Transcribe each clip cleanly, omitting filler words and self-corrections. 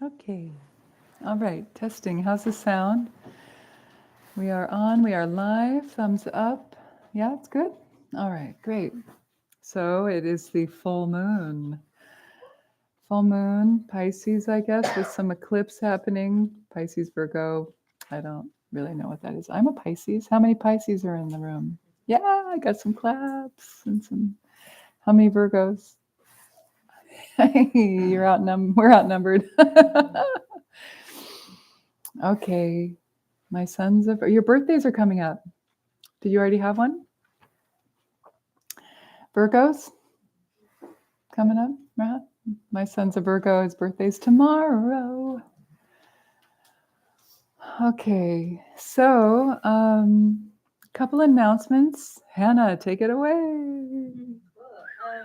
Okay. All right. Testing. How's the sound? We are on. We are live. Thumbs up. Yeah, it's good. All right. Great. So it is the full moon. Full moon, Pisces, I guess, with some eclipse happening. Pisces, Virgo. I don't really know what that is. I'm a Pisces. How many Pisces are in the room? Yeah, I got some claps and some. How many Virgos? We're outnumbered. Okay. My sons of your birthdays are coming up. Did you already have one? Virgos coming up, right? My son's a Virgo. His birthday's tomorrow. Okay, so a couple announcements. Hannah, take it away. Cool. Hi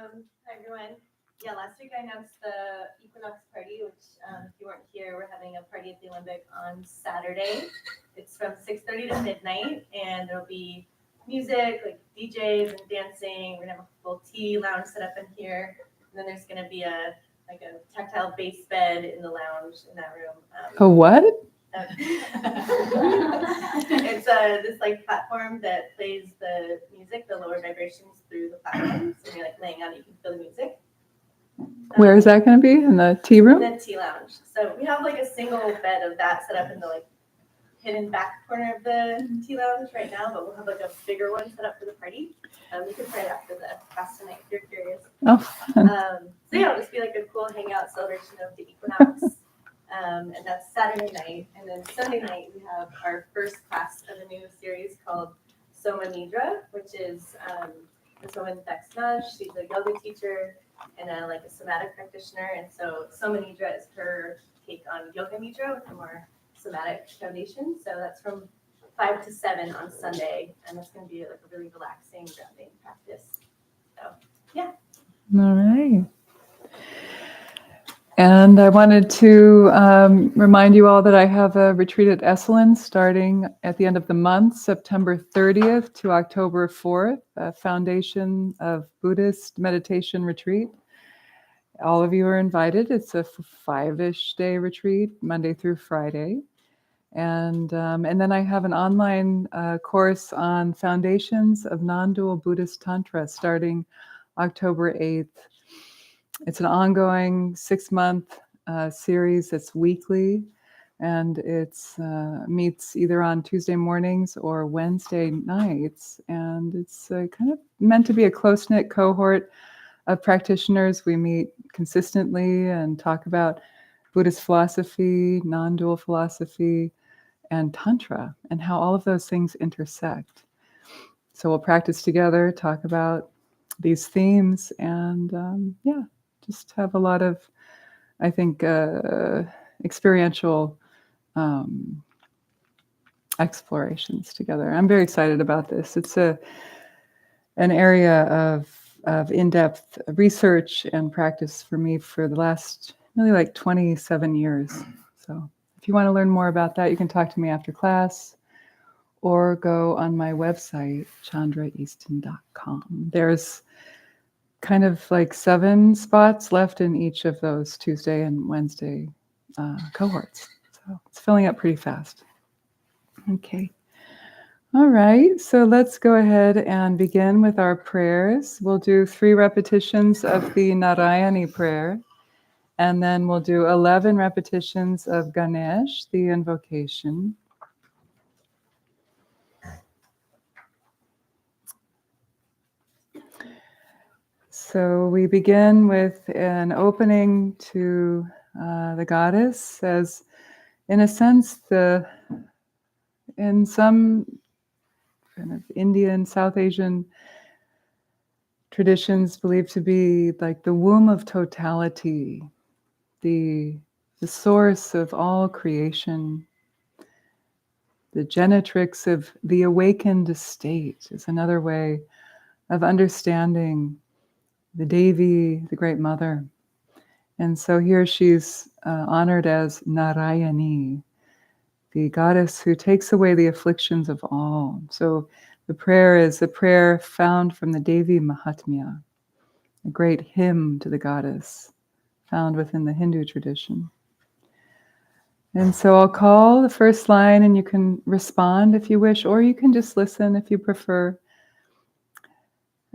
everyone. Yeah, last week I announced the equinox party, which if you weren't here, we're having a party at the Alembic on Saturday. It's from 6:30 to midnight, and there'll be music, like DJs and dancing. We're gonna have a full tea lounge set up in here, and then there's gonna be a tactile base bed in the lounge in that room. A what? It's this like platform that plays the music, the lower vibrations through the platform. So when you're like laying on it, you can feel the music. Where is that going to be? In the tea room? In the tea lounge. So we have like a single bed of that set up in the like hidden back corner of the tea lounge right now, but we'll have like a bigger one set up for the party. We can try it after the class tonight if you're curious. Oh. So yeah, it'll just be like a cool hangout celebration of the equinox. And that's Saturday night. And then Sunday night, we have our first class of a new series called Soma Nidra, which is this woman, Vaksna. She's a yoga teacher and a somatic practitioner. And so Soma Nidra is her take on yoga nidra with a more somatic foundation. So that's from 5 to 7 on Sunday. And that's going to be like a really relaxing, grounding practice. So, yeah. All right. And I wanted to remind you all that I have a retreat at Esalen starting at the end of the month, September 30th to October 4th, a Foundation of Buddhist Meditation Retreat. All of you are invited. It's a 5-ish day retreat, Monday through Friday. And then I have an online course on Foundations of Non-Dual Buddhist Tantra starting October 8th. It's an ongoing 6-month series that's weekly, and it's meets either on Tuesday mornings or Wednesday nights. And it's kind of meant to be a close-knit cohort of practitioners. We meet consistently and talk about Buddhist philosophy, non-dual philosophy, and Tantra, and how all of those things intersect. So we'll practice together, talk about these themes, and just have a lot of, I think, experiential explorations together. I'm very excited about this. It's an area of in-depth research and practice for me for the last really 27 years. So if you want to learn more about that, you can talk to me after class or go on my website, chandraeaston.com. There's kind of 7 spots left in each of those Tuesday and Wednesday cohorts. So it's filling up pretty fast. Okay. All right. So let's go ahead and begin with our prayers. We'll do 3 repetitions of the Narayaṇi prayer, and then we'll do 11 repetitions of Ganesh, the invocation. So we begin with an opening to the goddess, as in a sense, in some kind of Indian, South Asian traditions believed to be like the womb of totality, the source of all creation, the genetrix of the awakened state is another way of understanding the Devi, the Great Mother. And so here she's honored as Narayaṇi, the goddess who takes away the afflictions of all. So the prayer is a prayer found from the Devi Mahatmya, a great hymn to the goddess found within the Hindu tradition. And so I'll call the first line and you can respond if you wish, or you can just listen if you prefer.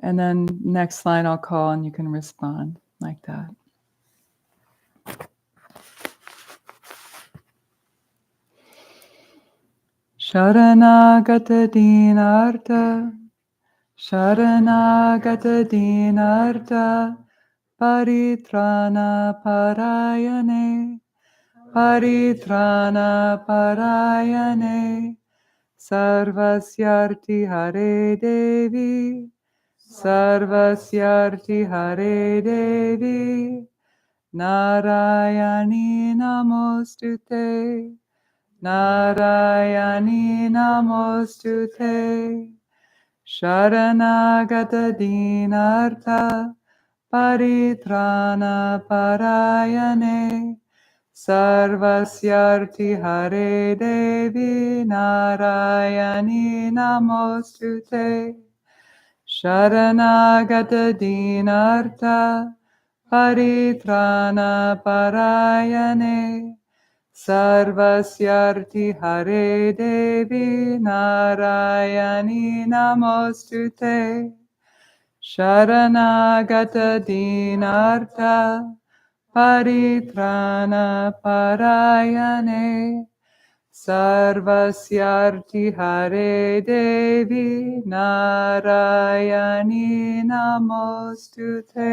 And then next line I'll call and you can respond like that. Śaraṇāgata dīnārtha, Śaraṇāgata dīnārtha, paritrāṇa parāyaṇe, paritrāṇa parāyaṇe, Sarvasyārti hare Devi, Sarvasyārti hare Devi, Narayaṇi namostute, Narayaṇi namostute, Śaraṇāgata dīnārtha, paritrāṇa parāyaṇe, Sarvasyārti hare Devi, Narayaṇi namostute, Śaraṇāgata dīnārtha, paritrāṇa parāyaṇe, Sarvasyārti hare Devi, Narayaṇi namostute, Śaraṇāgata dīnārtha, paritrāṇa parāyaṇe, Sarvasyārti hare Devi, Narayaṇi namostute.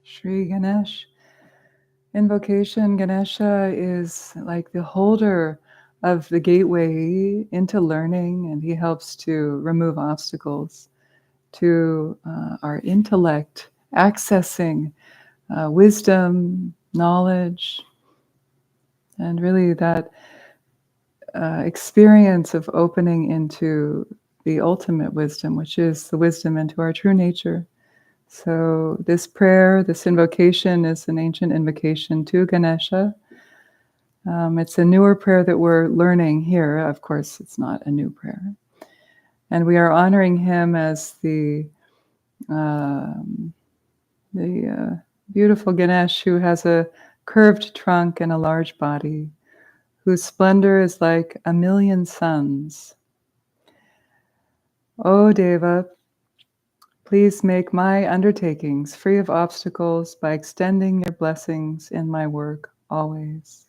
Shri Ganesha. Invocation, Ganesha is like the holder of the gateway into learning, and he helps to remove obstacles to our intellect, accessing wisdom, knowledge, and really that experience of opening into the ultimate wisdom, which is the wisdom into our true nature. So this prayer, this invocation is an ancient invocation to Ganesha. It's a newer prayer that we're learning here. Of course, it's not a new prayer. And we are honoring him as the beautiful Ganesh who has a curved trunk and a large body, whose splendor is like a million suns. O Deva, please make my undertakings free of obstacles by extending your blessings in my work always.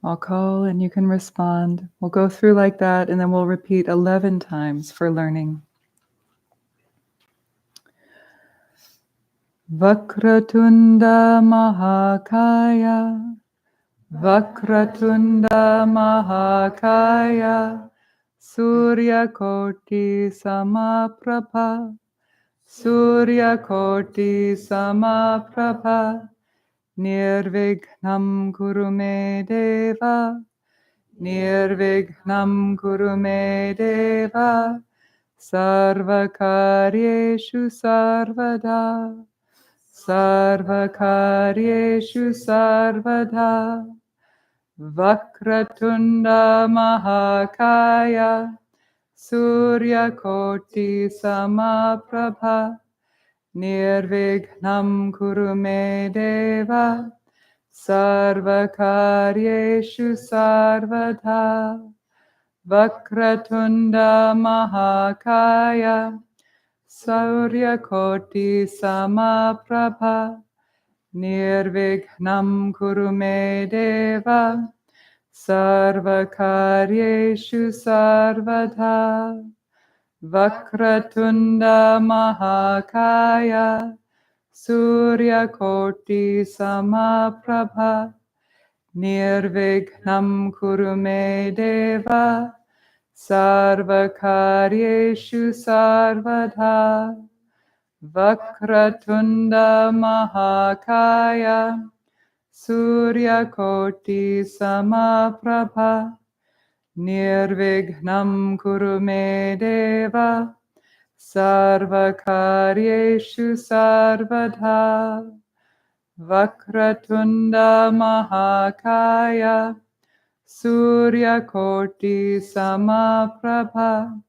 I'll call and you can respond. We'll go through like that and then we'll repeat 11 times for learning. Vakra tuṇḍa mahā kāya, Vakra tuṇḍa mahā kāya, Sūrya koṭi samaprabha, Sūrya koṭi samaprabha, Nirvighnam kuru me Deva, Nirvighnam kuru me Deva, Sarvakaryeshu sarvada, Sarvakaryeshu sarvada, Vakra tuṇḍa mahā kāya, Sūrya koṭi samaprabha, Nirvighnam kuru me Deva, Sarvakaryeshu sarvada, Vakra tuṇḍa mahā kāya, Sūrya koṭi samaprabha, Nirvighnam kuru me Deva, Sarvakaryeshu sarvada, Vakra tuṇḍa mahā kāya, Sūrya koṭi samaprabha, Nirvighnam kuru me Deva, Sarvakaryeshu sarvada, Vakra tuṇḍa mahā kāya, Sūrya koṭi samaprabha, Nirvighnam kuru me Deva, Sarvakaryeshu sarvada, Vakra tuṇḍa mahā kāya, Sūrya koṭi samaprabha,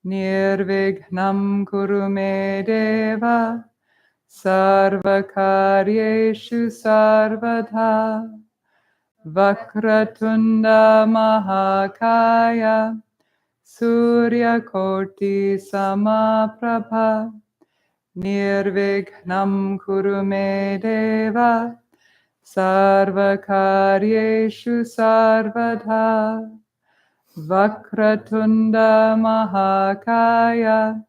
Nirvighnam kuru me Deva, Sarva karyeshu sarvadha. Vakra tuṇḍa mahā kāya, Sūrya koṭi samaprabha, Nirvighnam kuru me Deva, Sarva karyeshu sarvadha. Vakra tuṇḍa mahā kāya,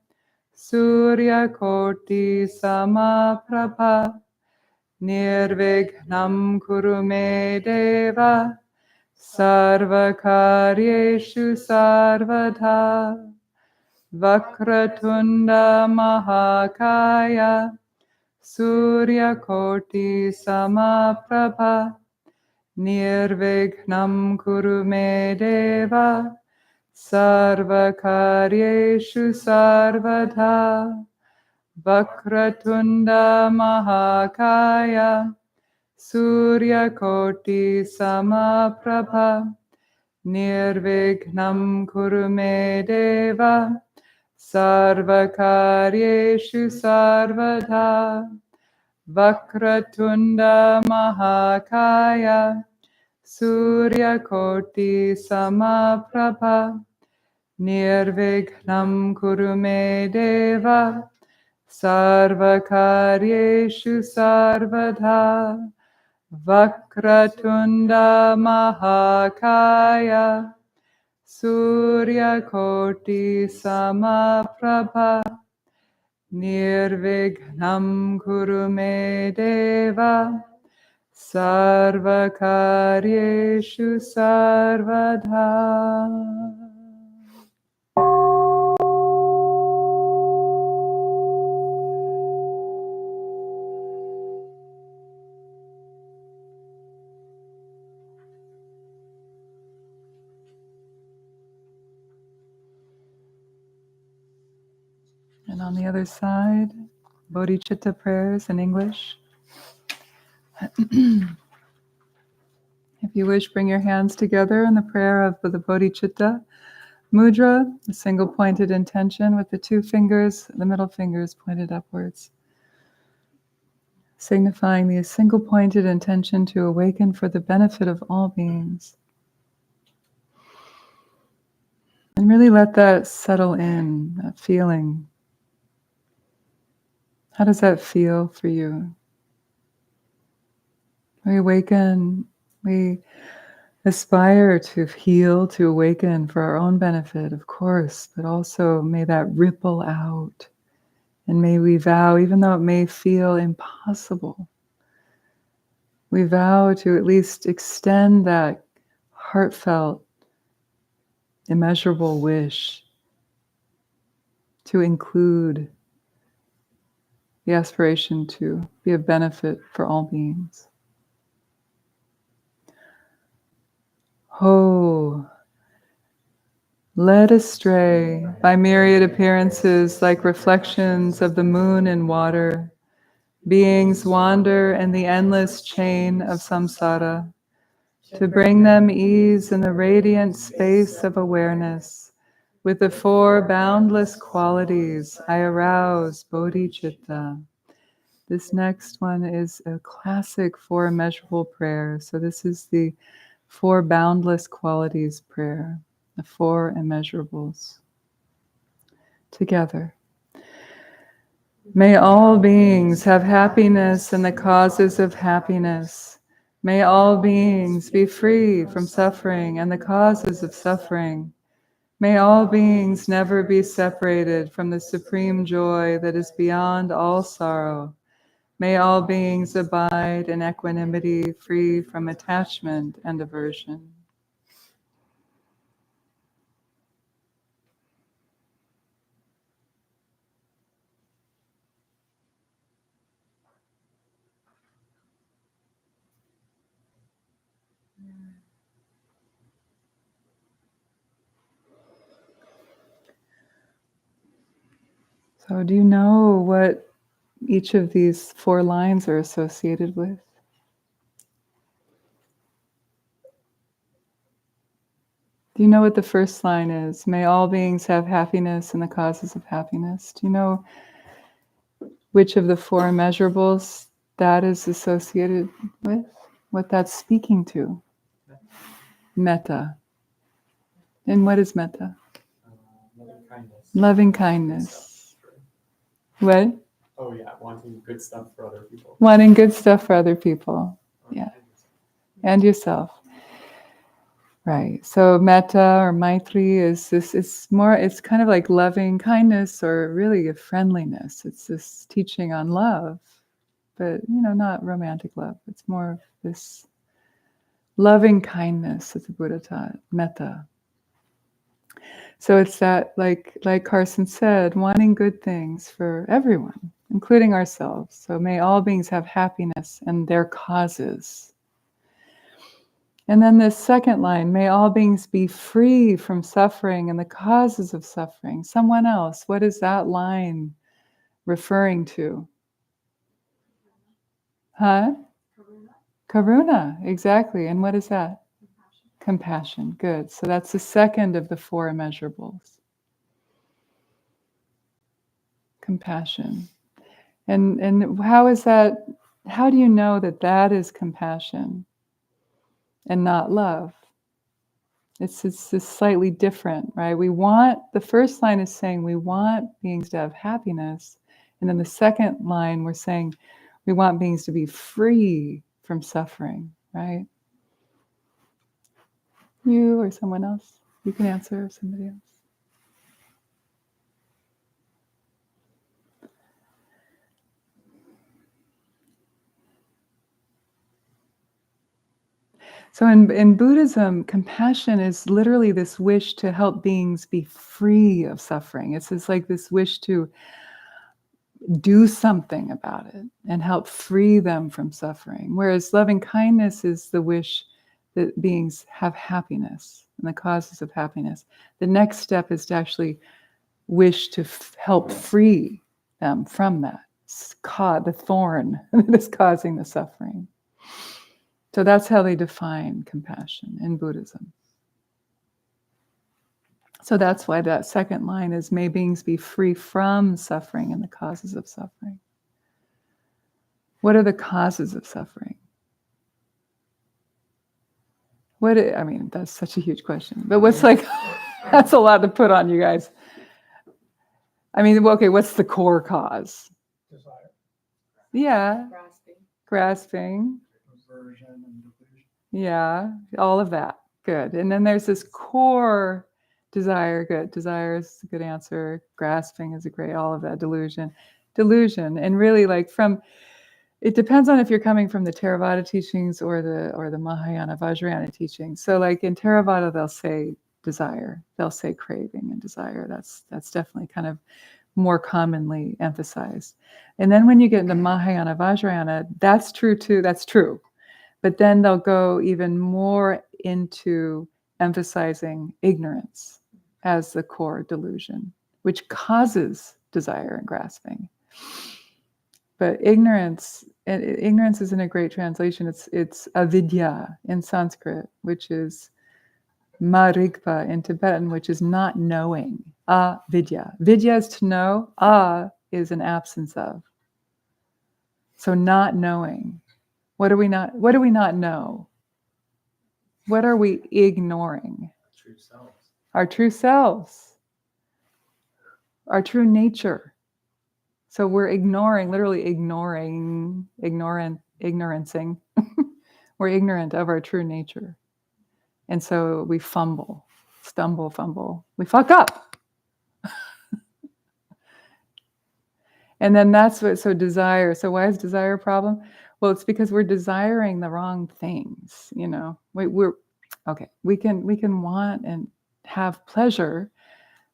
Sūrya koṭi samaprabha, Nirvighnam kuru me Deva, Sarva karyeshu sarvadha. Vakra tuṇḍa mahā kāya, Sūrya koṭi samaprabha, Nirvighnam kuru me Deva, Sarva karyeshu sarvadha. Vakra tuṇḍa mahā kāya, Sūrya koṭi samaprabha, Nirvighnam kuru me Deva, Sarva karyeshu sarvadha. Vakra tuṇḍa mahā kāya, Sūrya koṭi samaprabha, Nirvighnam kuru me Deva, Sarva karyeshu sarvadha. Vakra tuṇḍa mahā kāya, Sūrya koṭi samaprabha, Nirvighnam kuru me Deva, Sarva karyeshu sarvadha. And on the other side, bodhicitta prayers in English. If you wish, bring your hands together in the prayer of the bodhicitta mudra, the single pointed intention with the two fingers, the middle fingers pointed upwards, signifying the single pointed intention to awaken for the benefit of all beings. And really let that settle in, that feeling. How does that feel for you? We awaken, we aspire to heal, to awaken for our own benefit, of course, but also may that ripple out. And may we vow, even though it may feel impossible, we vow to at least extend that heartfelt, immeasurable wish to include the aspiration to be of benefit for all beings. Ho, led astray by myriad appearances like reflections of the moon in water, beings wander in the endless chain of samsara. To bring them ease in the radiant space of awareness, with the four boundless qualities, I arouse bodhicitta. This next one is a classic four immeasurable prayer. So this is the four boundless qualities prayer, the four immeasurables. Together. May all beings have happiness and the causes of happiness. May all beings be free from suffering and the causes of suffering. May all beings never be separated from the supreme joy that is beyond all sorrow. May all beings abide in equanimity, free from attachment and aversion. So do you know what each of these 4 lines are associated with. Do you know what the first line is? May all beings have happiness and the causes of happiness. Do you know which of the 4 immeasurables that is associated with? What that's speaking to? Metta. And what is metta? Loving kindness. Loving kindness. What? Oh yeah, wanting good stuff for other people. Wanting good stuff for other people. Yeah. And yourself. Right. So metta or maitri is this, it's kind of like loving kindness or really a friendliness. It's this teaching on love, but not romantic love. It's more of this loving kindness that the Buddha taught, metta. So it's that, like Carson said, wanting good things for everyone, including ourselves. So may all beings have happiness and their causes. And then this second line, may all beings be free from suffering and the causes of suffering. Someone else, what is that line referring to? Huh? Karuna, exactly. And what is that? Compassion. Good. So that's the second of the 4 immeasurables. Compassion. And how is that? How do you know that that is compassion and not love? It's slightly different, right? The first line is saying we want beings to have happiness. And then the second line, we're saying we want beings to be free from suffering, right? You or someone else? You can answer, or somebody else. So in Buddhism, compassion is literally this wish to help beings be free of suffering. It's like this wish to do something about it and help free them from suffering. Whereas loving kindness is the wish that beings have happiness and the causes of happiness. The next step is to actually wish to help free them from that, the thorn that is causing the suffering. So that's how they define compassion in Buddhism. So that's why that second line is, may beings be free from suffering and the causes of suffering. What are the causes of suffering? That's such a huge question. But what's that's a lot to put on you guys. Okay, what's the core cause? Desire. Yeah. Grasping. Aversion and delusion. Yeah, all of that. Good. And then there's this core desire. Good. Desire is a good answer. Grasping is a great, all of that. Delusion. And really it depends on if you're coming from the Theravada teachings or the Mahayana Vajrayana teachings. So in Theravada, they'll say desire. They'll say craving and desire. That's definitely kind of more commonly emphasized. And then when you get into Mahayana Vajrayana, that's true too. That's true. But then they'll go even more into emphasizing ignorance as the core delusion, which causes desire and grasping. But ignorance isn't a great translation. It's avidya in Sanskrit, which is marigpa in Tibetan, which is not knowing. Avidya. Vidya is to know. Is an absence of. So not knowing. What do we not know? What are we ignoring? True selves. Our true selves. Our true nature. So we're literally ignorancing. We're ignorant of our true nature. And so we stumble. We fuck up. And then desire. So why is desire a problem? Well, it's because we're desiring the wrong things. We can want and have pleasure,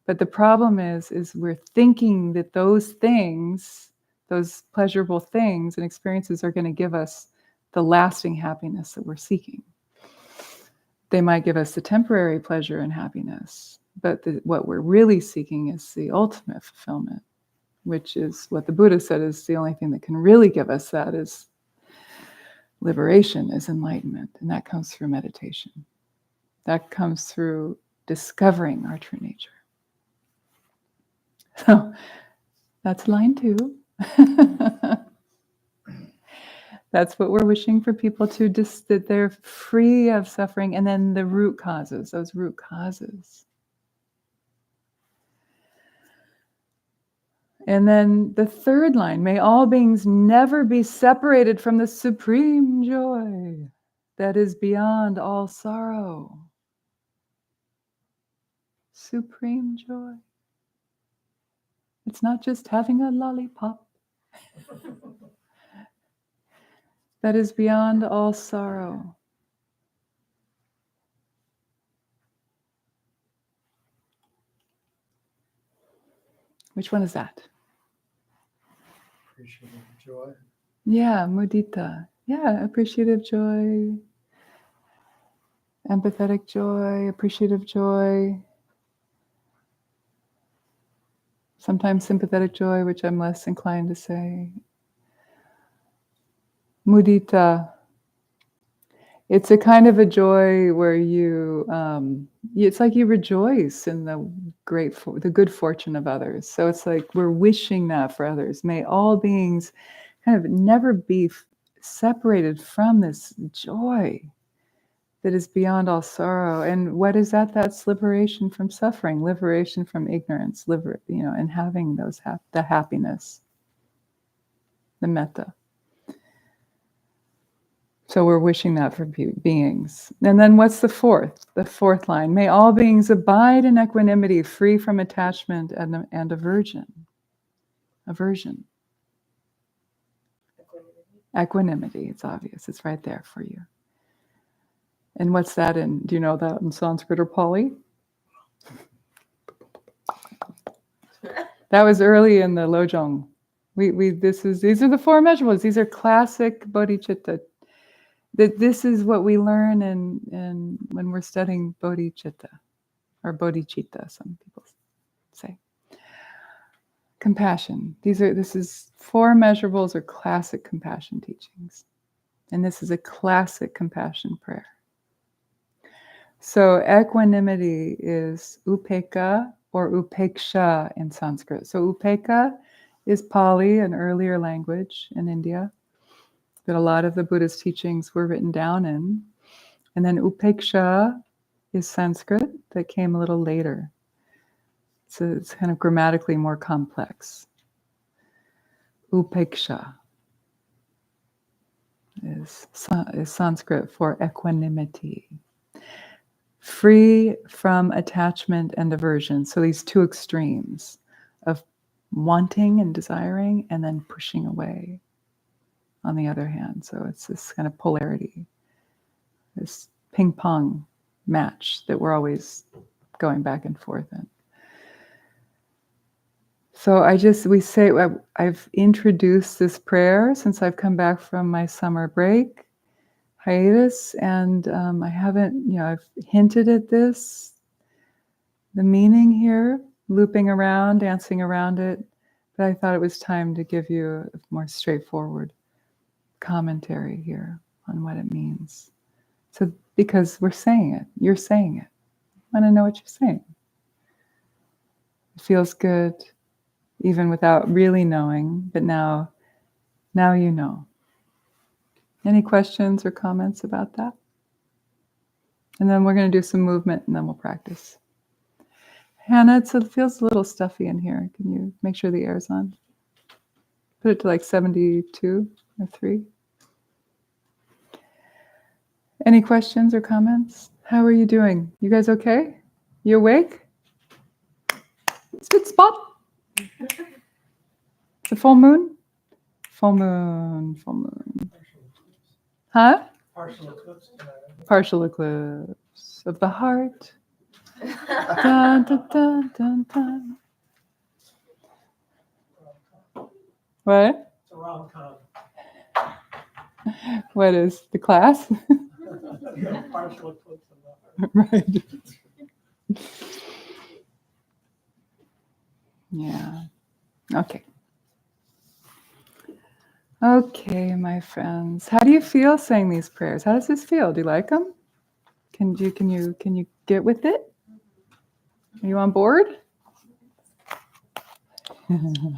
but the problem is we're thinking that those things, those pleasurable things and experiences are going to give us the lasting happiness that we're seeking. They might give us the temporary pleasure and happiness, but what we're really seeking is the ultimate fulfillment, which is what the Buddha said is the only thing that can really give us that is liberation, is enlightenment. And that comes through meditation. That comes through discovering our true nature. So that's line 2. That's what we're wishing for people to, just that they're free of suffering. And then the root causes, those root causes. And then the third line, may all beings never be separated from the supreme joy that is beyond all sorrow. Supreme joy. It's not just having a lollipop. That is beyond all sorrow. Which one is that? Appreciative joy. Yeah, mudita. Yeah, appreciative joy, empathetic joy, appreciative joy. Sometimes sympathetic joy, which I'm less inclined to say. Mudita. It's a kind of a joy where you, it's like you rejoice in the the good fortune of others. So it's like we're wishing that for others. May all beings kind of never be separated from this joy that is beyond all sorrow. And what is that? That's liberation from suffering, liberation from ignorance, and having those the happiness, the metta. So we're wishing that for beings. And then what's the fourth? The fourth line. May all beings abide in equanimity, free from attachment and aversion. Aversion. Equanimity. It's obvious. It's right there for you. And what's that in? Do you know that in Sanskrit or Pali? That was early in the Lojong. These are the 4 measurables. These are classic bodhicitta. This is what we learn in when we're studying bodhicitta, or bodhicitta, some people say. Compassion. This is 4 measurables or classic compassion teachings. And this is a classic compassion prayer. So equanimity is upekkha or upeksha in Sanskrit. So upekkha is Pali, an earlier language in India that a lot of the Buddhist teachings were written down in. And then upeksha is Sanskrit that came a little later. So it's kind of grammatically more complex. Upeksha is Sanskrit for equanimity. Free from attachment and aversion. So these 2 extremes of wanting and desiring and then pushing away on the other hand. So it's this kind of polarity, this ping pong match that we're always going back and forth in. So I've introduced this prayer since I've come back from my summer break hiatus, and I haven't, I've hinted at this, the meaning here, looping around, dancing around it, but I thought it was time to give you a more straightforward commentary here on what it means. So because we're saying it, you're saying it. I want to know what you're saying. It feels good, even without really knowing, but now you know. Any questions or comments about that? And then we're going to do some movement and then we'll practice. Hannah, it feels a little stuffy in here. Can you make sure the air's on? Put it to like 72 or 3. Any questions or comments? How are you doing? You guys okay? You awake? Spit spot. It's a full moon? Full moon. Huh? Partial eclipse tonight. Partial eclipse of the heart. Dun, dun, dun, dun, dun. What? It's a rom-com. What is the class? Partial eclipse of the heart. Right. Yeah. Okay. Okay, my friends. How do you feel saying these prayers? How does this feel? Do you like them? Can you get with it? Are you on board?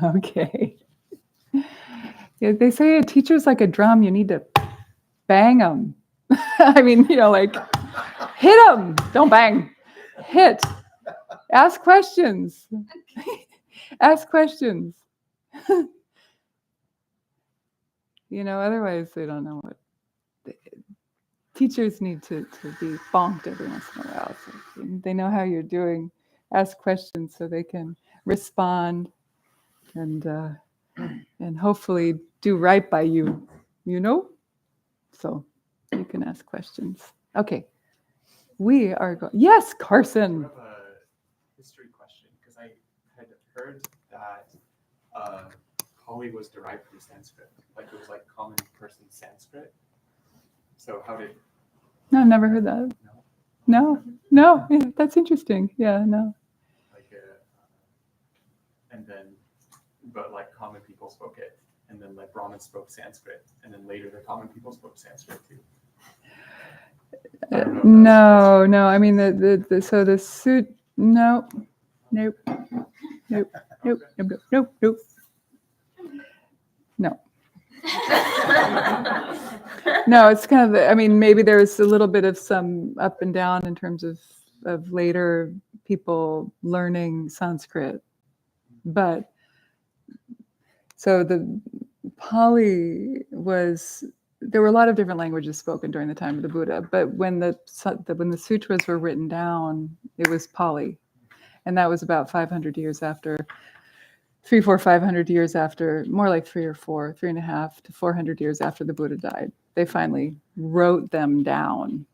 Okay. Yeah, they say a teacher's like a drum. You need to bang them. I mean, like hit them. Don't bang. Hit. Ask questions. Ask questions. Otherwise they don't know what. Teachers need to be bonked every once in a while. So they know how you're doing. Ask questions so they can respond and hopefully do right by you. So you can ask questions. Okay, we are going. Yes, Carson. I have a history question because I had heard that Pali was derived from Sanskrit, like it was like common person Sanskrit. So how did? No, I've never heard that. No. Yeah, that's interesting. Yeah, no. And then, but like common people spoke it, and then like Brahmins spoke Sanskrit, and then later the common people spoke Sanskrit too. No. I mean so the suit. No. Nope. No. No, it's kind of, maybe there's a little bit of some up and down in terms of later people learning Sanskrit. But so the Pali there were a lot of different languages spoken during the time of the Buddha, but when the sutras were written down, it was Pali. And that was about 500 years after, 500 years after, more like 3.5 to 400 years after the Buddha died. They finally wrote them down.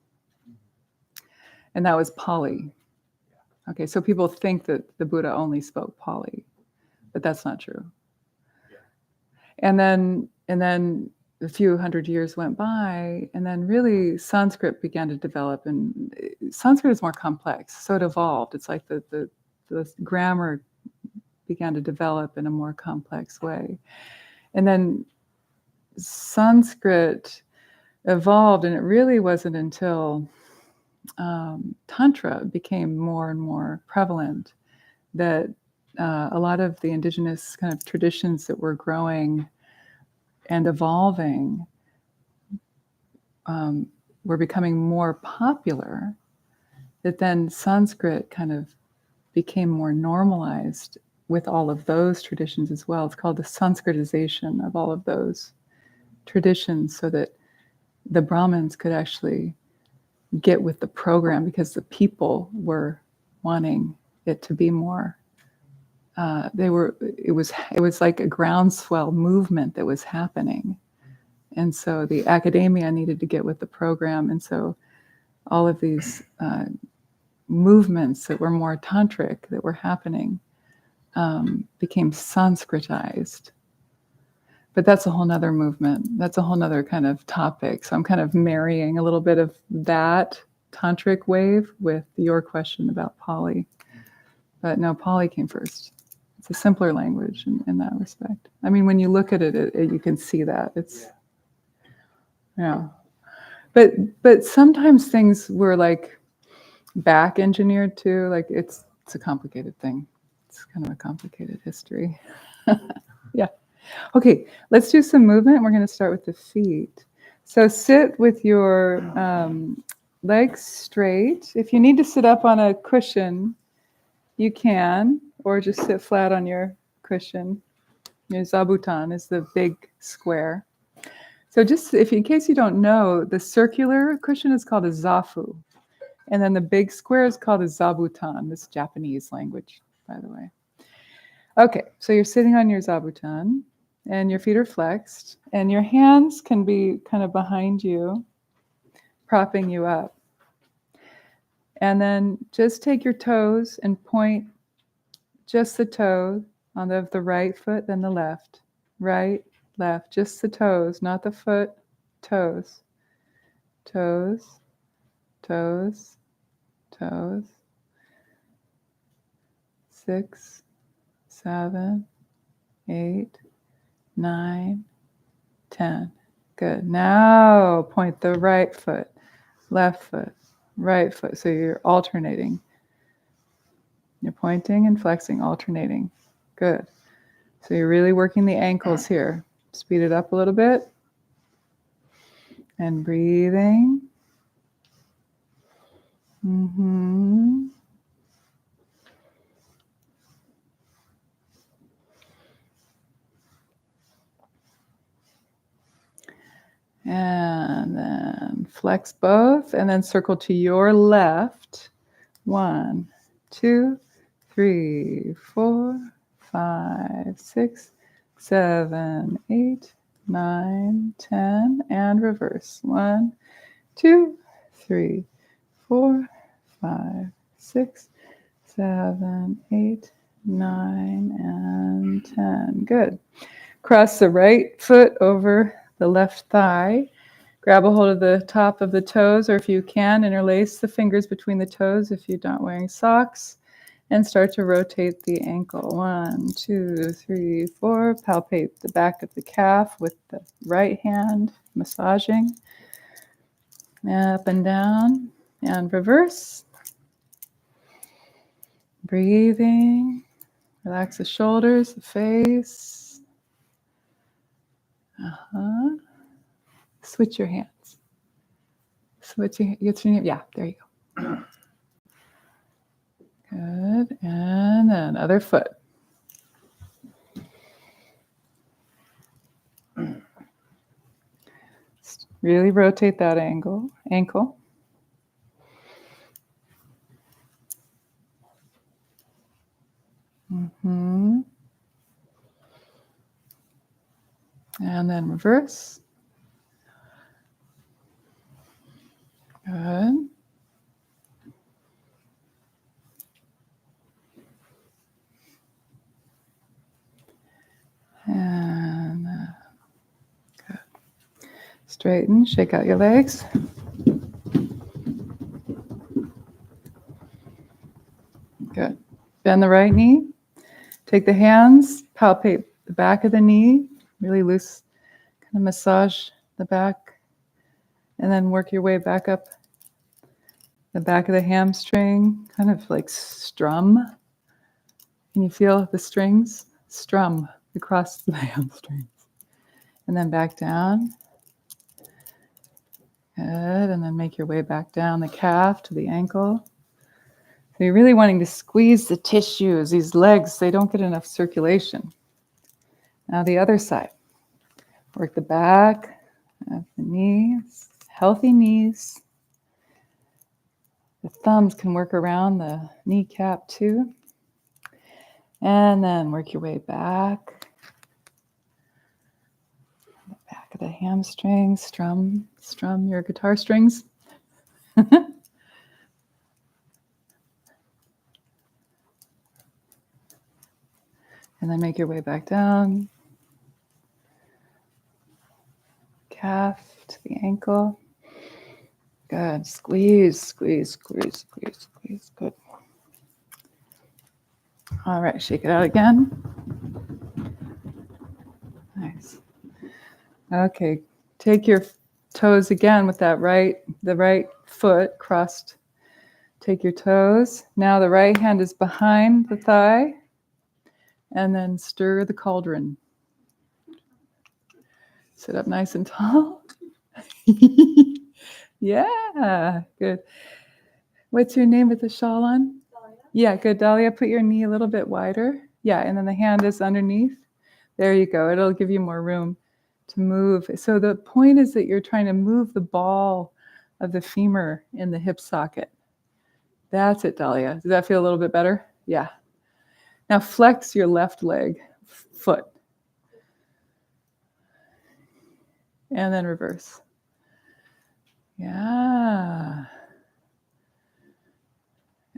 And that was Pali. Okay, so people think that the Buddha only spoke Pali, but that's not true. And then a few hundred years went by, and then really Sanskrit began to develop, and Sanskrit is more complex, so it evolved. It's like the grammar began to develop in a more complex way. And then Sanskrit evolved, and it really wasn't until Tantra became more and more prevalent that a lot of the indigenous kind of traditions that were growing and evolving were becoming more popular, that then Sanskrit kind of became more normalized with all of those traditions as well. It's called the Sanskritization of all of those traditions, so that the Brahmins could actually get with the program, because the people were wanting it to be more. It was like a groundswell movement that was happening, and so the academia needed to get with the program, and so all of these movements that were more tantric that were happening became Sanskritized. But that's a whole nother movement. That's a whole nother kind of topic. So I'm kind of marrying a little bit of that tantric wave with your question about Pali. But no, Pali came first. It's a simpler language in that respect. I mean, when you look at it, you can see that. Yeah. But sometimes things were like back engineered too. Like it's a complicated thing. It's kind of a complicated history. Yeah. Okay, let's do some movement. We're going to start with the feet. So sit with your legs straight. If you need to sit up on a cushion, you can, or just sit flat on your cushion. Your zabuton is the big square. So just in case you don't know, the circular cushion is called a zafu. And then the big square is called a zabuton. This is Japanese language, by the way. Okay, so you're sitting on your zabuton, and your feet are flexed, and your hands can be kind of behind you, propping you up. And then just take your toes and point just the toe on the right foot, then the left. Right, left, just the toes, not the foot, toes. Toes, toes, toes. 6, 7, 8, 9, 10. Good. Now point the right foot, left foot, right foot. So you're alternating. You're pointing and flexing, alternating. Good. So you're really working the ankles here. Speed it up a little bit. And breathing. Mm-hmm. And then flex both, and then circle to your left. 1, 2, 3, 4, 5, 6, 7, 8, 9, 10, and reverse. 1, 2, 3, 4, 5, 6, 7, 8, 9, and 10. Good. Cross the right foot over the left thigh. Grab a hold of the top of the toes, or if you can, interlace the fingers between the toes if you're not wearing socks, and start to rotate the ankle. 1, 2, 3, 4. Palpate the back of the calf with the right hand, massaging. Up and down, and reverse. Breathing. Relax the shoulders, the face. Switch your hands. Yeah, there you go. Good. And then other foot. Really rotate that ankle. Mm-hmm. And then reverse. Good. And good. Straighten, shake out your legs. Good. Bend the right knee. Take the hands, palpate the back of the knee, really loose, kind of massage the back, and then work your way back up the back of the hamstring, kind of like strum. Can you feel the strings? Strum across the hamstrings. And then back down. Good, and then make your way back down the calf to the ankle. So you're really wanting to squeeze the tissues. These legs, they don't get enough circulation. Now the other side. Work the back of the knees, healthy knees. The thumbs can work around the kneecap too. And then work your way back. The back of the hamstrings, strum your guitar strings. And then make your way back down. Calf to the ankle. Good. Squeeze, squeeze, squeeze, squeeze, squeeze. Good. All right, shake it out again. Nice. Okay, take your toes again with the right foot crossed. Take your toes. Now the right hand is behind the thigh. And then stir the cauldron. Sit up nice and tall. Yeah, good. What's your name with the shawl on? Dahlia. Yeah, good. Dahlia, put your knee a little bit wider. Yeah, and then the hand is underneath. There you go. It'll give you more room to move. So the point is that you're trying to move the ball of the femur in the hip socket. That's it, Dahlia. Does that feel a little bit better? Yeah. Now flex your left leg, foot. And then reverse. Yeah.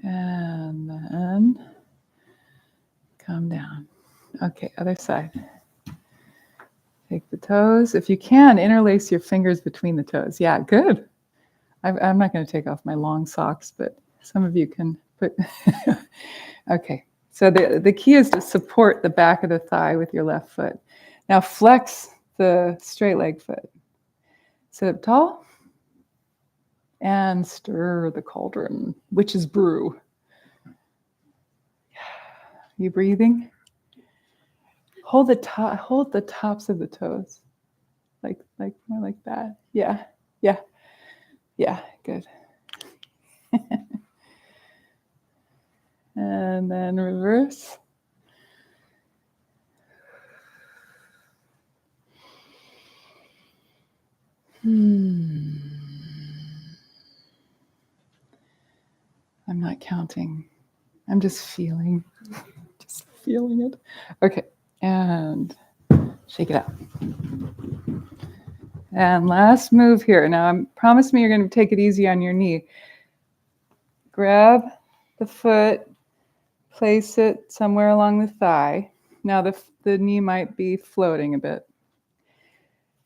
And then come down. Okay, other side. Take the toes. If you can, interlace your fingers between the toes. Yeah, good. I'm not going to take off my long socks, but some of you can put. Okay. So the key is to support the back of the thigh with your left foot. Now flex the straight leg foot. Sit up tall and stir the cauldron, witch's brew. You breathing? Hold the tops of the toes. Like more like that. Yeah. Good. And then reverse. I'm not counting. I'm just feeling it. Okay, and shake it out. And last move here. Now, promise me you're going to take it easy on your knee. Grab the foot, place it somewhere along the thigh. Now, the knee might be floating a bit.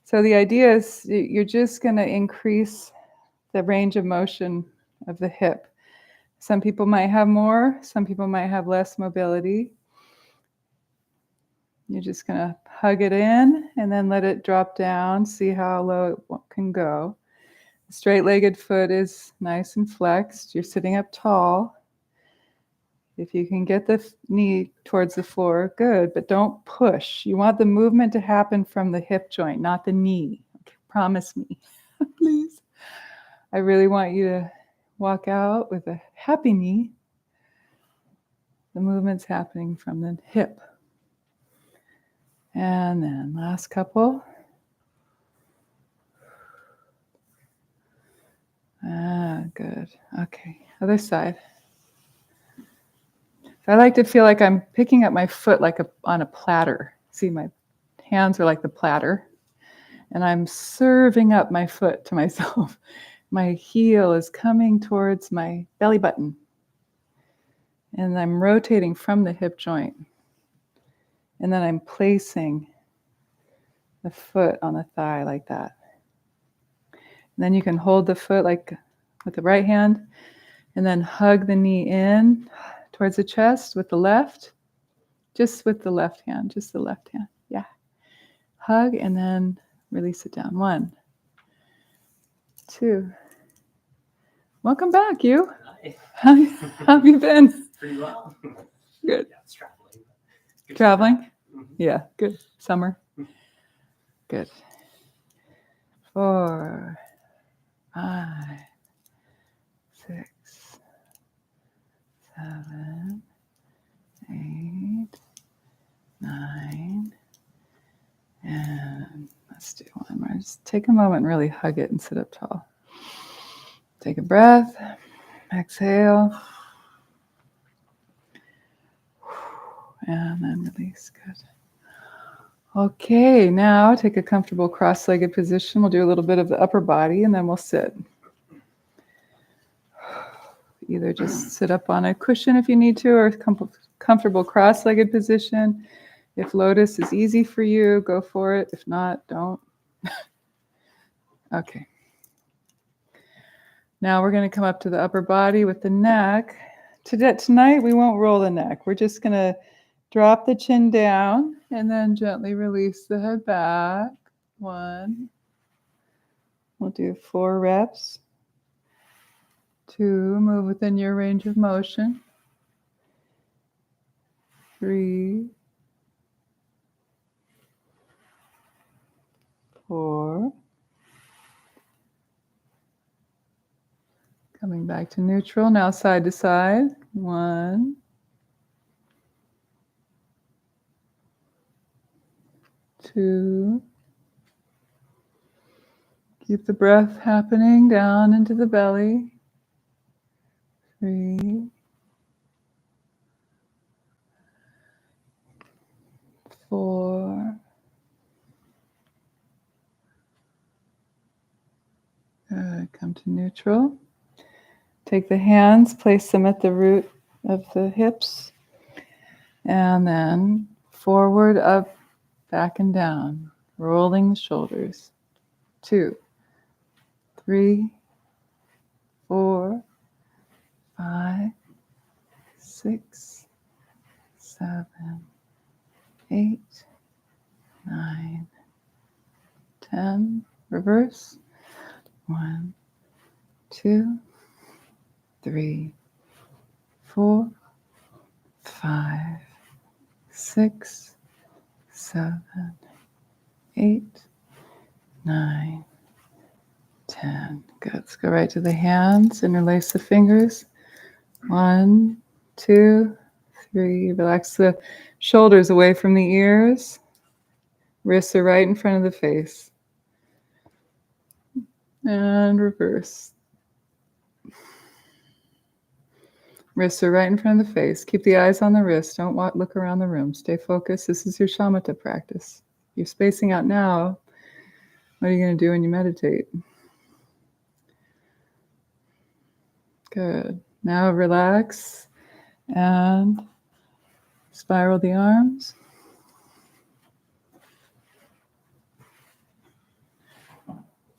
So the idea is you're just going to increase the range of motion of the hip. Some people might have more, some people might have less mobility. You're just going to hug it in and then let it drop down, see how low it can go. The straight-legged foot is nice and flexed. You're sitting up tall. If you can get the knee towards the floor, good, but don't push. You want the movement to happen from the hip joint, not the knee. Okay, promise me, please. I really want you to walk out with a happy knee. The movement's happening from the hip. And then last couple. Good. Okay, other side. I like to feel like I'm picking up my foot like on a platter. See, my hands are like the platter. And I'm serving up my foot to myself. My heel is coming towards my belly button. And I'm rotating from the hip joint. And then I'm placing the foot on the thigh like that. And then you can hold the foot like with the right hand and then hug the knee in towards the chest with the left. Just with the left hand, just the left hand. Yeah. Hug and then release it down. 1, 2. Welcome back, you. Hi. How have you been? Pretty well. Good. Yeah, it's traveling. Good Traveling? Mhm. Yeah, good. Summer. Good. 4, 5, 6, 7, 8, 9, and let's do one more. Just take a moment and really hug it and sit up tall. Take a breath. Exhale. And then release. Good. Okay, now take a comfortable cross-legged position. We'll do a little bit of the upper body and then we'll sit. Either just sit up on a cushion if you need to, or comfortable cross-legged position. If lotus is easy for you, go for it. If not, don't. Okay. Now we're going to come up to the upper body with the neck. Tonight we won't roll the neck. We're just going to drop the chin down and then gently release the head back. 1. We'll do 4 reps. 2, move within your range of motion. 3, 4. Coming back to neutral, now side to side. 1, 2. Keep the breath happening down into the belly. 3, 4. Good. Come to neutral. Take the hands, place them at the root of the hips, and then forward, up, back, and down, rolling the shoulders. 2, 3, 4, 5, 6, 7, 8, 9, 10. Reverse. 1, 2, 3, 4, 5, 6, 7, 8, 9, 10. Good. Let's go right to the hands. Interlace the fingers. 1, 2, 3. Relax the shoulders away from the ears. Wrists are right in front of the face. And reverse. Wrists are right in front of the face. Keep the eyes on the wrist. Don't look around the room. Stay focused. This is your shamatha practice. You're spacing out now. What are you going to do when you meditate? Good. Now relax and spiral the arms.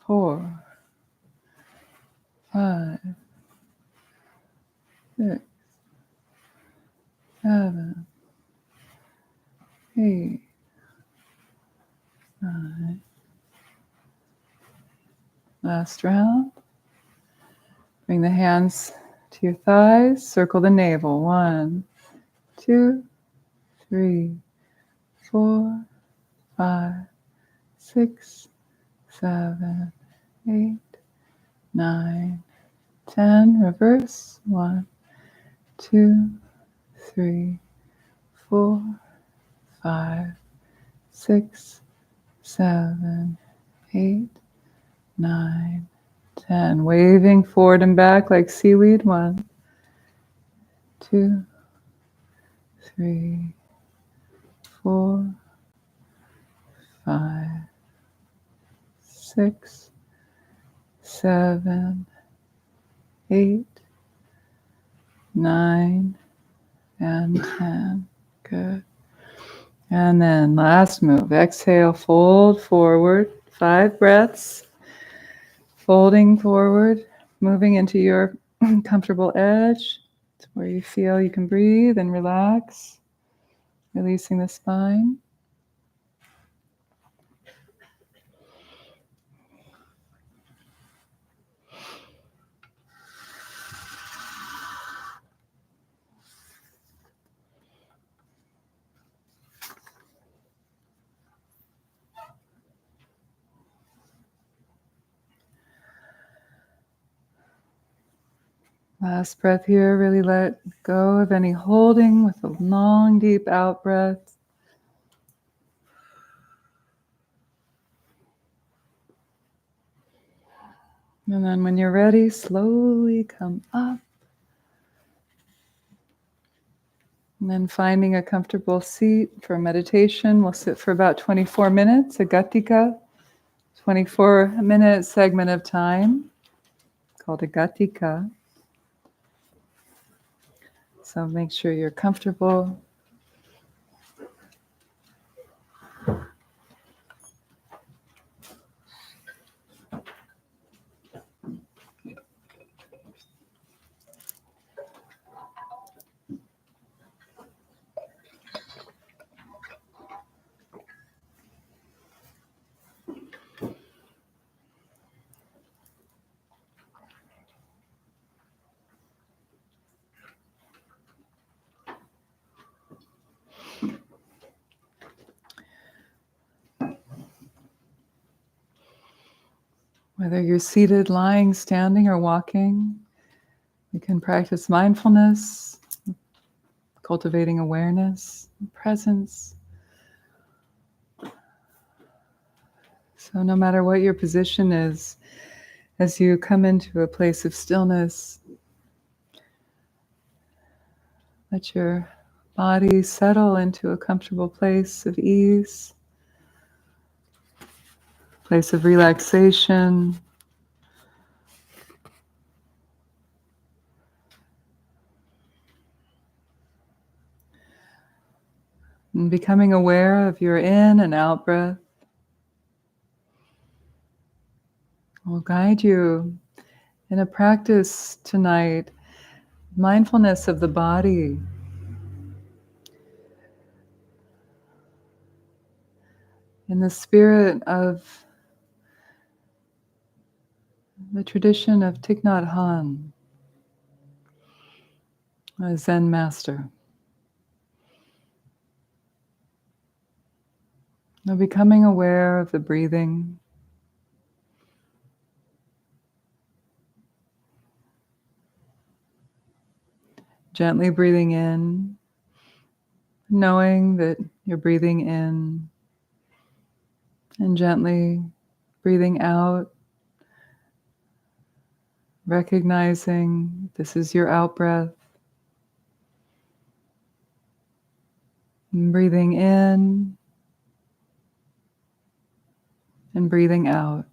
4, 5, 6, 7, 8, 9. Last round. Bring the hands to your thighs. Circle the navel. 1, 2, 3, 4, 5, 6, 7, 8, 9, 10. Reverse. 1, 2, 3, 4, 5, 6, 7, 8, 9, 10. Waving forward and back like seaweed. 1, 2, 3, 4, 5, 6, 7, 8, 9, and 10. Good. And then last move. Exhale, fold forward. 5 breaths. Folding forward, moving into your comfortable edge. It's where you feel you can breathe and relax. Releasing the spine. Last breath here, really let go of any holding with a long, deep out breath. And then when you're ready, slowly come up. And then finding a comfortable seat for meditation. We'll sit for about 24 minutes, a gatika, 24-minute segment of time called a gatika. So make sure you're comfortable. Whether you're seated, lying, standing, or walking, you can practice mindfulness, cultivating awareness, presence. So no matter what your position is, as you come into a place of stillness, let your body settle into a comfortable place of ease, place of relaxation. And becoming aware of your in and out breath will guide you in a practice tonight, mindfulness of the body. In the spirit of the tradition of Thich Nhat Hanh, a Zen master. Now becoming aware of the breathing, gently breathing in, knowing that you're breathing in, and gently breathing out, recognizing this is your out breath. And breathing in and breathing out.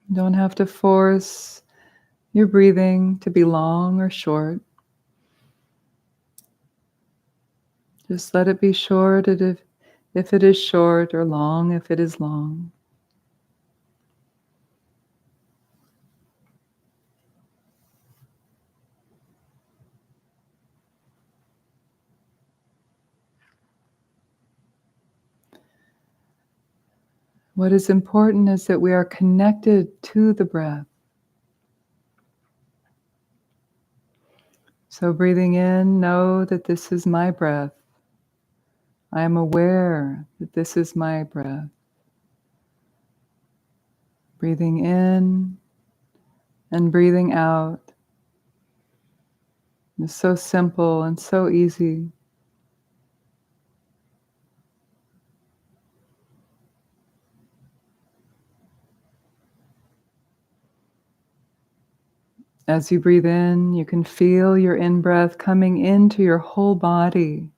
You don't have to force your breathing to be long or short. Just let it be short if it is short, or long if it is long. What is important is that we are connected to the breath. So breathing in, know that this is my breath. I am aware that this is my breath. Breathing in and breathing out. It's so simple and so easy. As you breathe in, you can feel your in-breath coming into your whole body,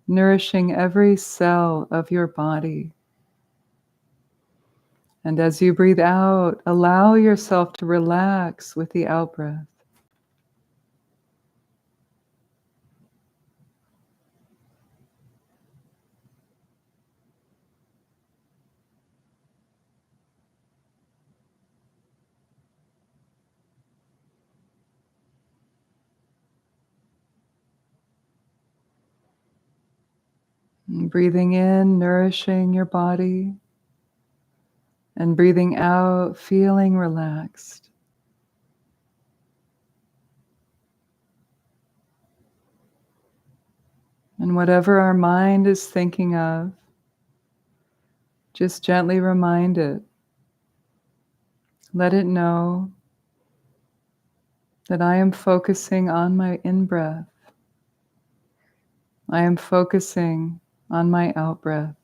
nourishing every cell of your body. And as you breathe out, allow yourself to relax with the out-breath. And breathing in, nourishing your body, and breathing out, feeling relaxed. And whatever our mind is thinking of, just gently remind it. Let it know that I am focusing on my in-breath. I am focusing on my out-breath.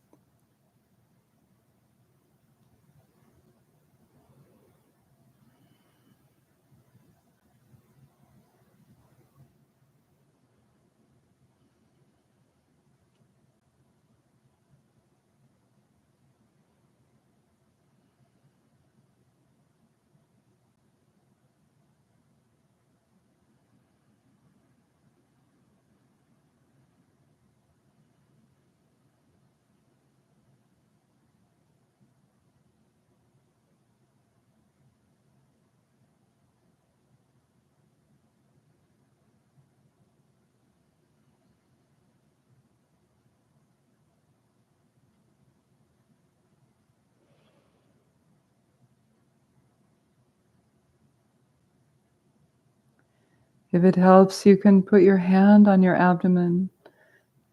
If it helps, you can put your hand on your abdomen.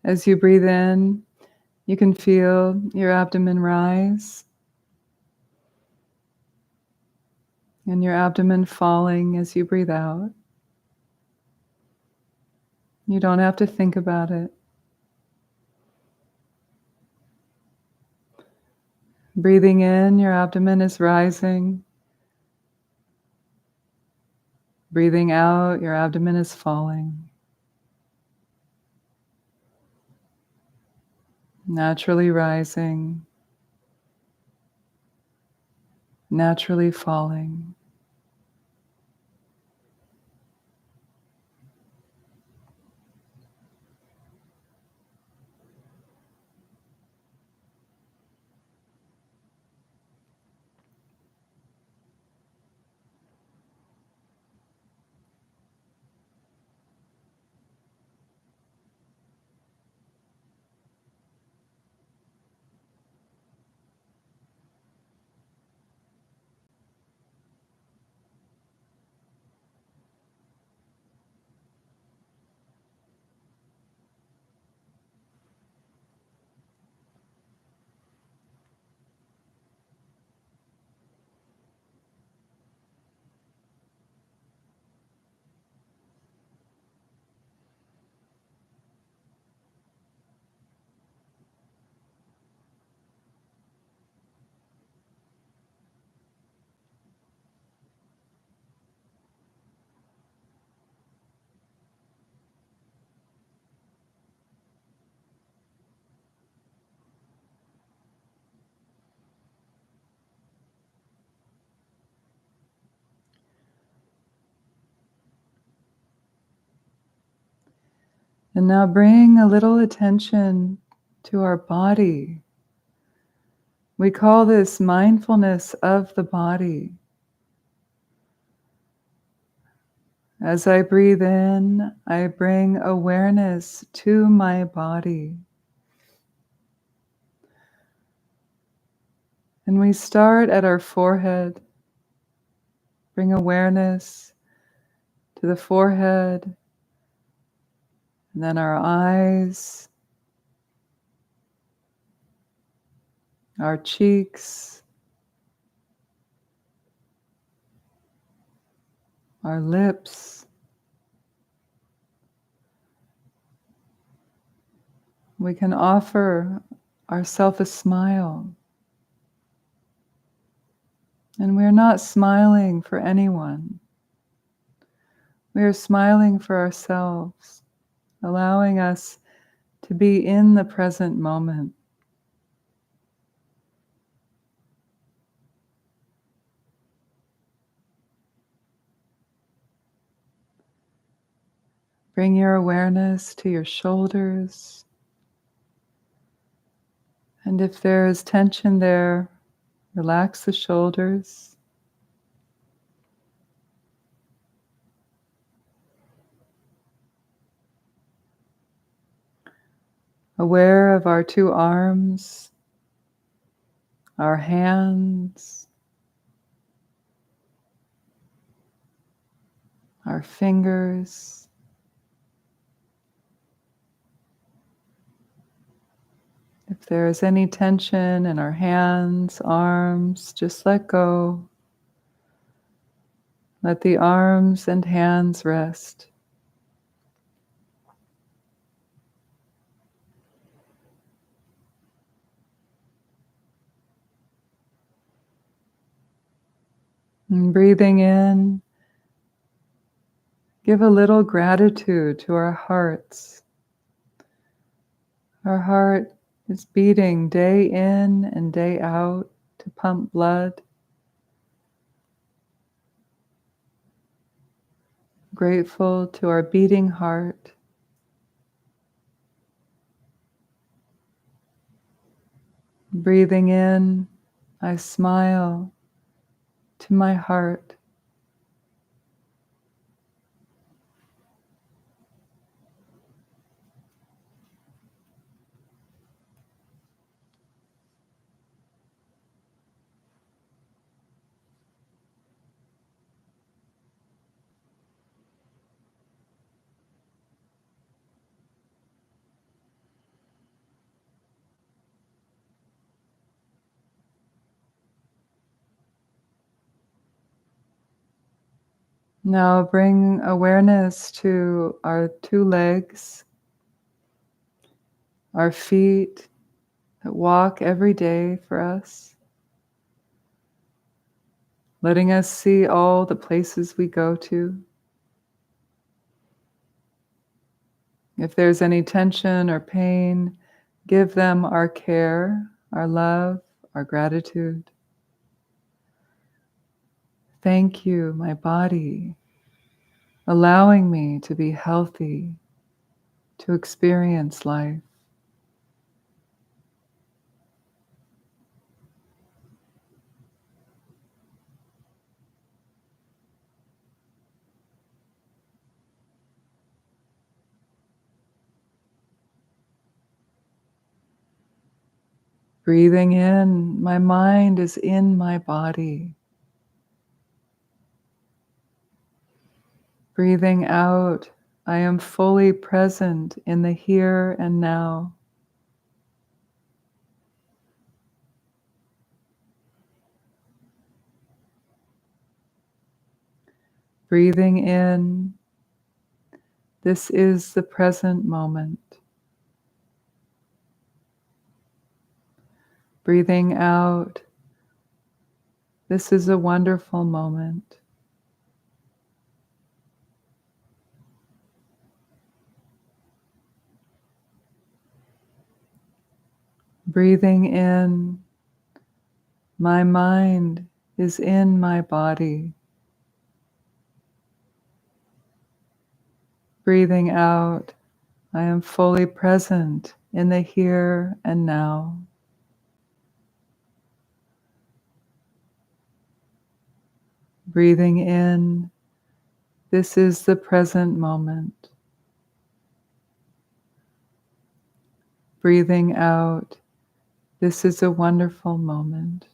As you breathe in, you can feel your abdomen rise and your abdomen falling as you breathe out. You don't have to think about it. Breathing in, your abdomen is rising. Breathing out, your abdomen is falling. Naturally rising, naturally falling. And now bring a little attention to our body. We call this mindfulness of the body. As I breathe in, I bring awareness to my body. And we start at our forehead. Bring awareness to the forehead, and then our eyes, our cheeks, our lips. We can offer ourselves a smile. And we're not smiling for anyone. We are smiling for ourselves, allowing us to be in the present moment. Bring your awareness to your shoulders. And if there is tension there, relax the shoulders. Aware of our two arms, our hands, our fingers. If there is any tension in our hands, arms, just let go. Let the arms and hands rest. And breathing in, give a little gratitude to our hearts. Our heart is beating day in and day out to pump blood. Grateful to our beating heart. Breathing in, I smile to my heart. Now bring awareness to our two legs, our feet that walk every day for us, letting us see all the places we go to. If there's any tension or pain, give them our care, our love, our gratitude. Thank you, my body, allowing me to be healthy, to experience life. Breathing in, my mind is in my body. Breathing out, I am fully present in the here and now. Breathing in, this is the present moment. Breathing out, this is a wonderful moment. Breathing in, my mind is in my body. Breathing out, I am fully present in the here and now. Breathing in, this is the present moment. Breathing out, this is a wonderful moment.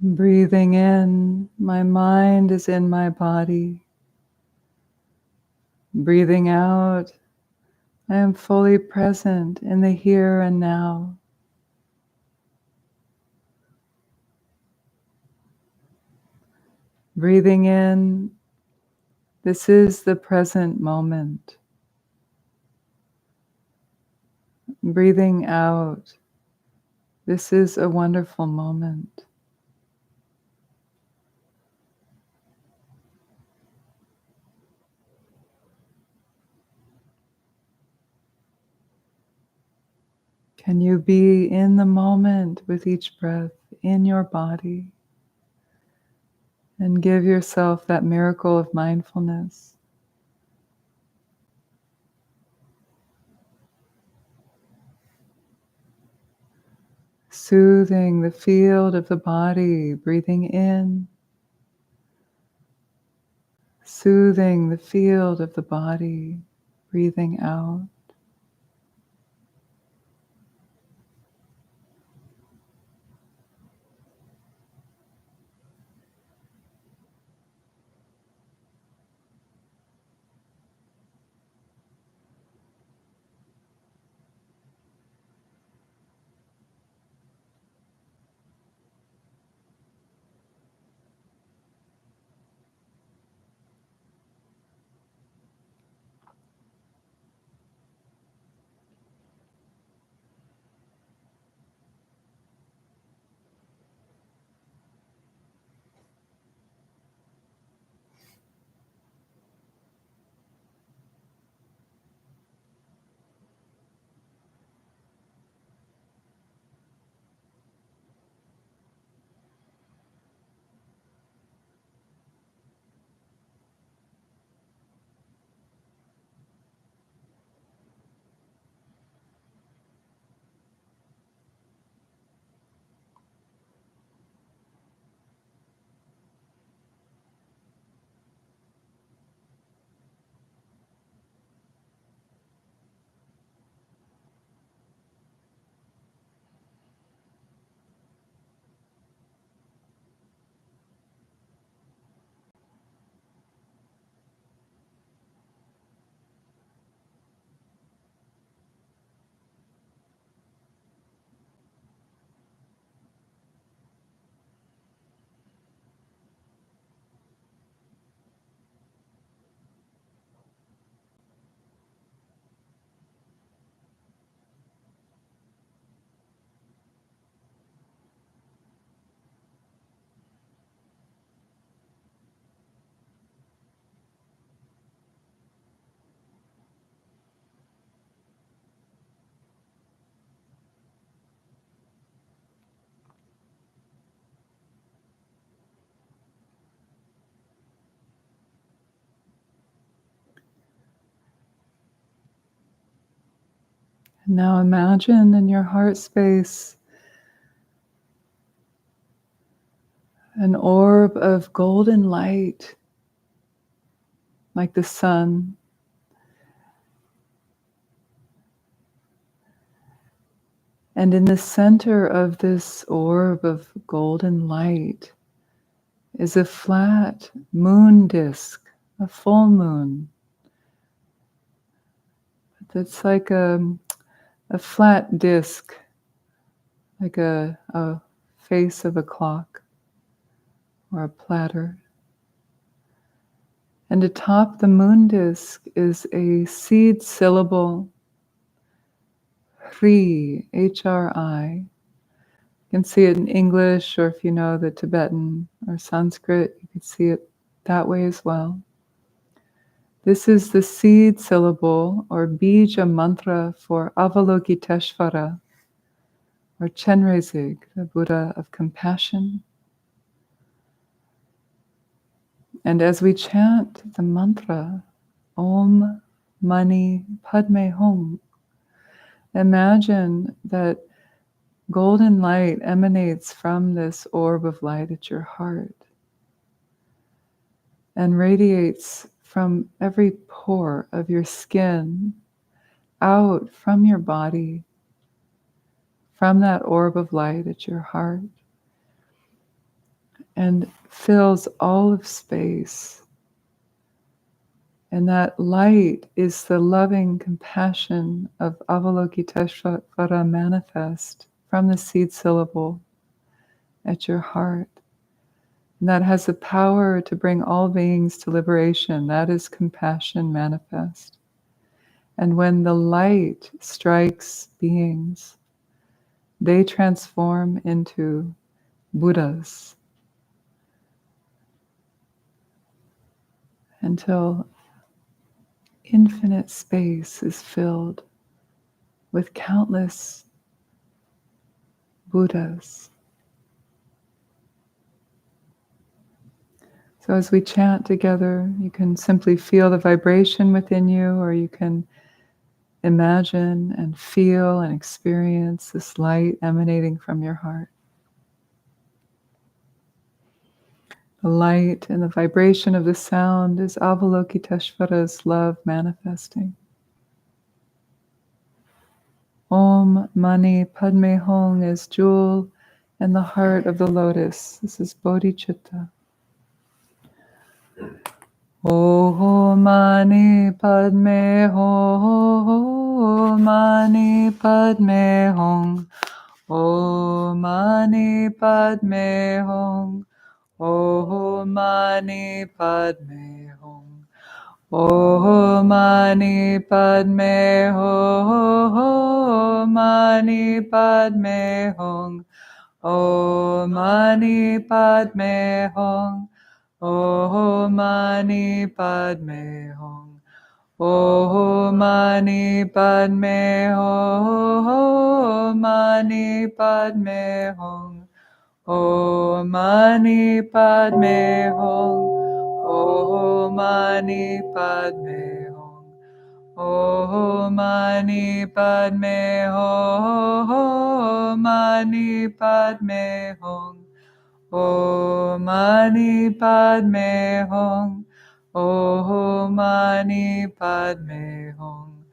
Breathing in, my mind is in my body. Breathing out, I am fully present in the here and now. Breathing in, this is the present moment. Breathing out, this is a wonderful moment. Can you be in the moment with each breath in your body and give yourself that miracle of mindfulness? Soothing the field of the body, breathing in, soothing the field of the body, breathing out. And now imagine in your heart space an orb of golden light, like the sun. And in the center of this orb of golden light is a flat moon disk, a full moon. That's like a flat disk, like a face of a clock or a platter. And atop the moon disk is a seed syllable, Hri, H-R-I. You can see it in English, or if you know the Tibetan or Sanskrit, you can see it that way as well. This is the seed syllable or bija mantra for Avalokiteshvara, or Chenrezig, the Buddha of compassion. And as we chant the mantra, Om Mani Padme Hum, imagine that golden light emanates from this orb of light at your heart and radiates from every pore of your skin, out from your body, from that orb of light at your heart, and fills all of space. And that light is the loving compassion of Avalokiteshvara manifest from the seed syllable at your heart. And that has the power to bring all beings to liberation. That is compassion manifest. And when the light strikes beings, they transform into Buddhas until infinite space is filled with countless Buddhas. So as we chant together, you can simply feel the vibration within you, or you can imagine and feel and experience this light emanating from your heart. The light and the vibration of the sound is Avalokiteshvara's love manifesting. Om Mani Padme Hung is jewel and the heart of the lotus. This is bodhicitta. Om Mani Padme Hung, Mani Padme Hung, Om Mani Padme Hung, Om Mani Padme Hung, Om Mani Padme Hung, Mani Padme Hung, Om Mani Padme Hung, Om Mani Padme Hung, Om Mani Padme Hung, Mani Padme Hung, Om Mani Padme Hung, Om Mani Padme Hung, Om Mani Padme Hung, Mani Padme Hung,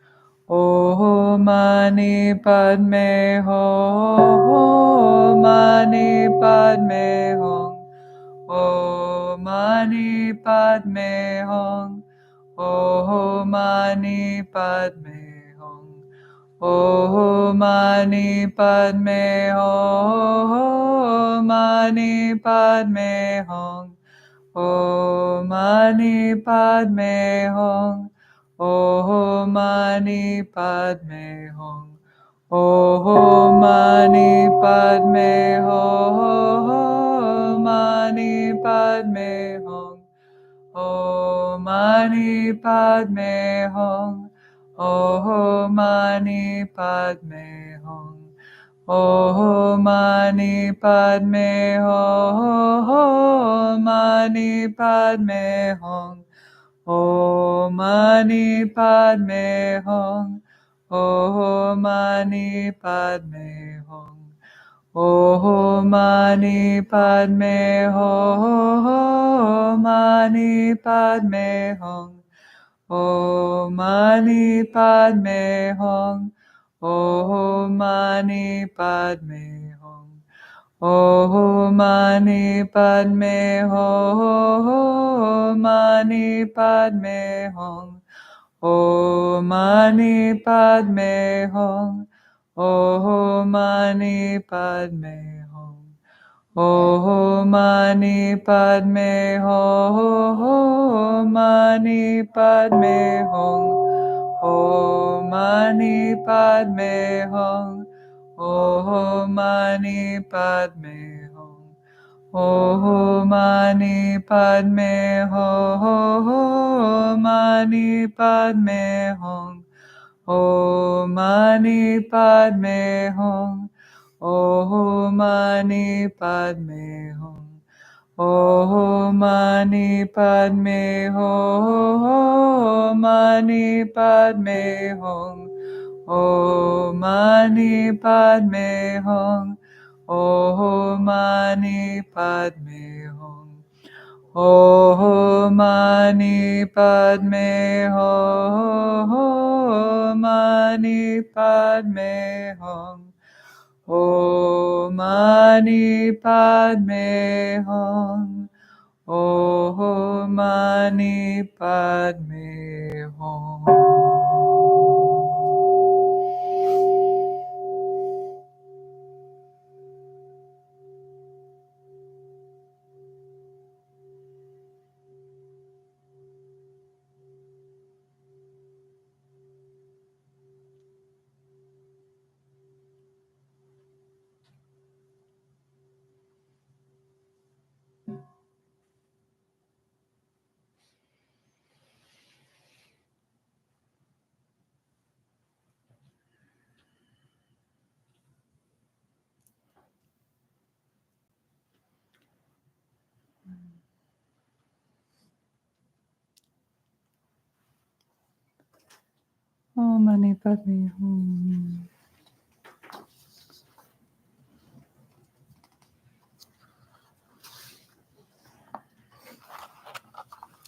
Om Mani Padme Hung, Om Mani Padme Hung, Om Mani Padme Hung, Mani Padme Hung, Om Mani Padme Hung, Om Mani Padme Hung, Om Mani Padme Hung, Mani Padme Hung, Om Mani Padme Hung, Om Mani Padme Hung, Om Mani Padme Hung, Mani Padme Hung, Om Mani Padme Hung, Om Mani Padme Hung, Om Mani Padme Hung, Mani Padme Hung, Om Mani Padme Hung, Om Mani Padme Hung, Om Mani Padme Hung, Mani Padme Hung, Om Mani Padme Hung, Om Mani Padme Hung, Om Mani Padme Hung, Mani Padme Hung, Om Mani Padme Hung, Om Mani Padme Hung, Om Mani Padme Hung, Mani Padme Hung, Om Mani Padme Hung, Om Mani Padme Hung, Om Mani Padme Hung, Mani Padme Hung, Om Mani Padme Hung, Om Mani Padme Hung, Om Mani Padme Hung, Mani Padme Hung, Om Mani Padme Hung, Om Mani Padme Hung, Om Mani Padme Hung, Mani Padme Hung, Om Mani Padme Hung, Om Mani Padme Hung. Om Mani Padme Hum.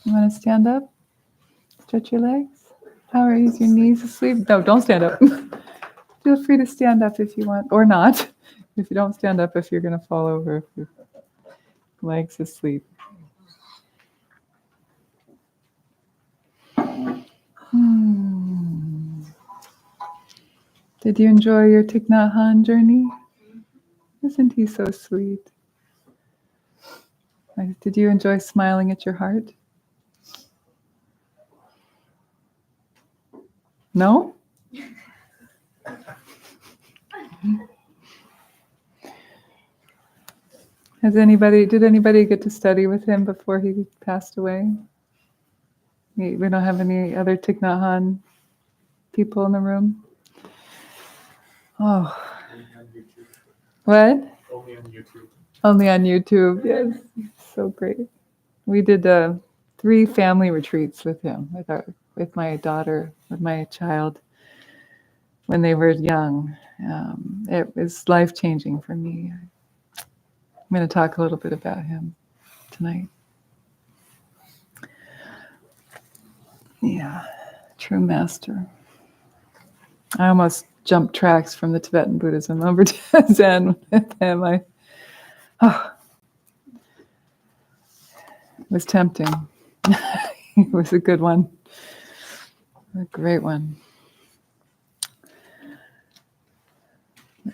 You want to stand up? Stretch your legs? How are your knees asleep? No, don't stand up. Feel free to stand up if you want, or not. If you don't stand up, if you're going to fall over, if your legs asleep. Did you enjoy your Thich Nhat Hanh journey? Isn't he so sweet? Did you enjoy smiling at your heart? No? Did anybody get to study with him before he passed away? We don't have any other Thich Nhat Hanh people in the room? Oh. Only on YouTube. What? Only on YouTube. Only on YouTube, yes. So great. We did 3 family retreats with him, with my daughter, with my child, when they were young. It was life-changing for me. I'm going to talk a little bit about him tonight. Yeah, true master. I almost jumped tracks from the Tibetan Buddhism over to Zen with him. It was tempting. It was a good one. A great one. A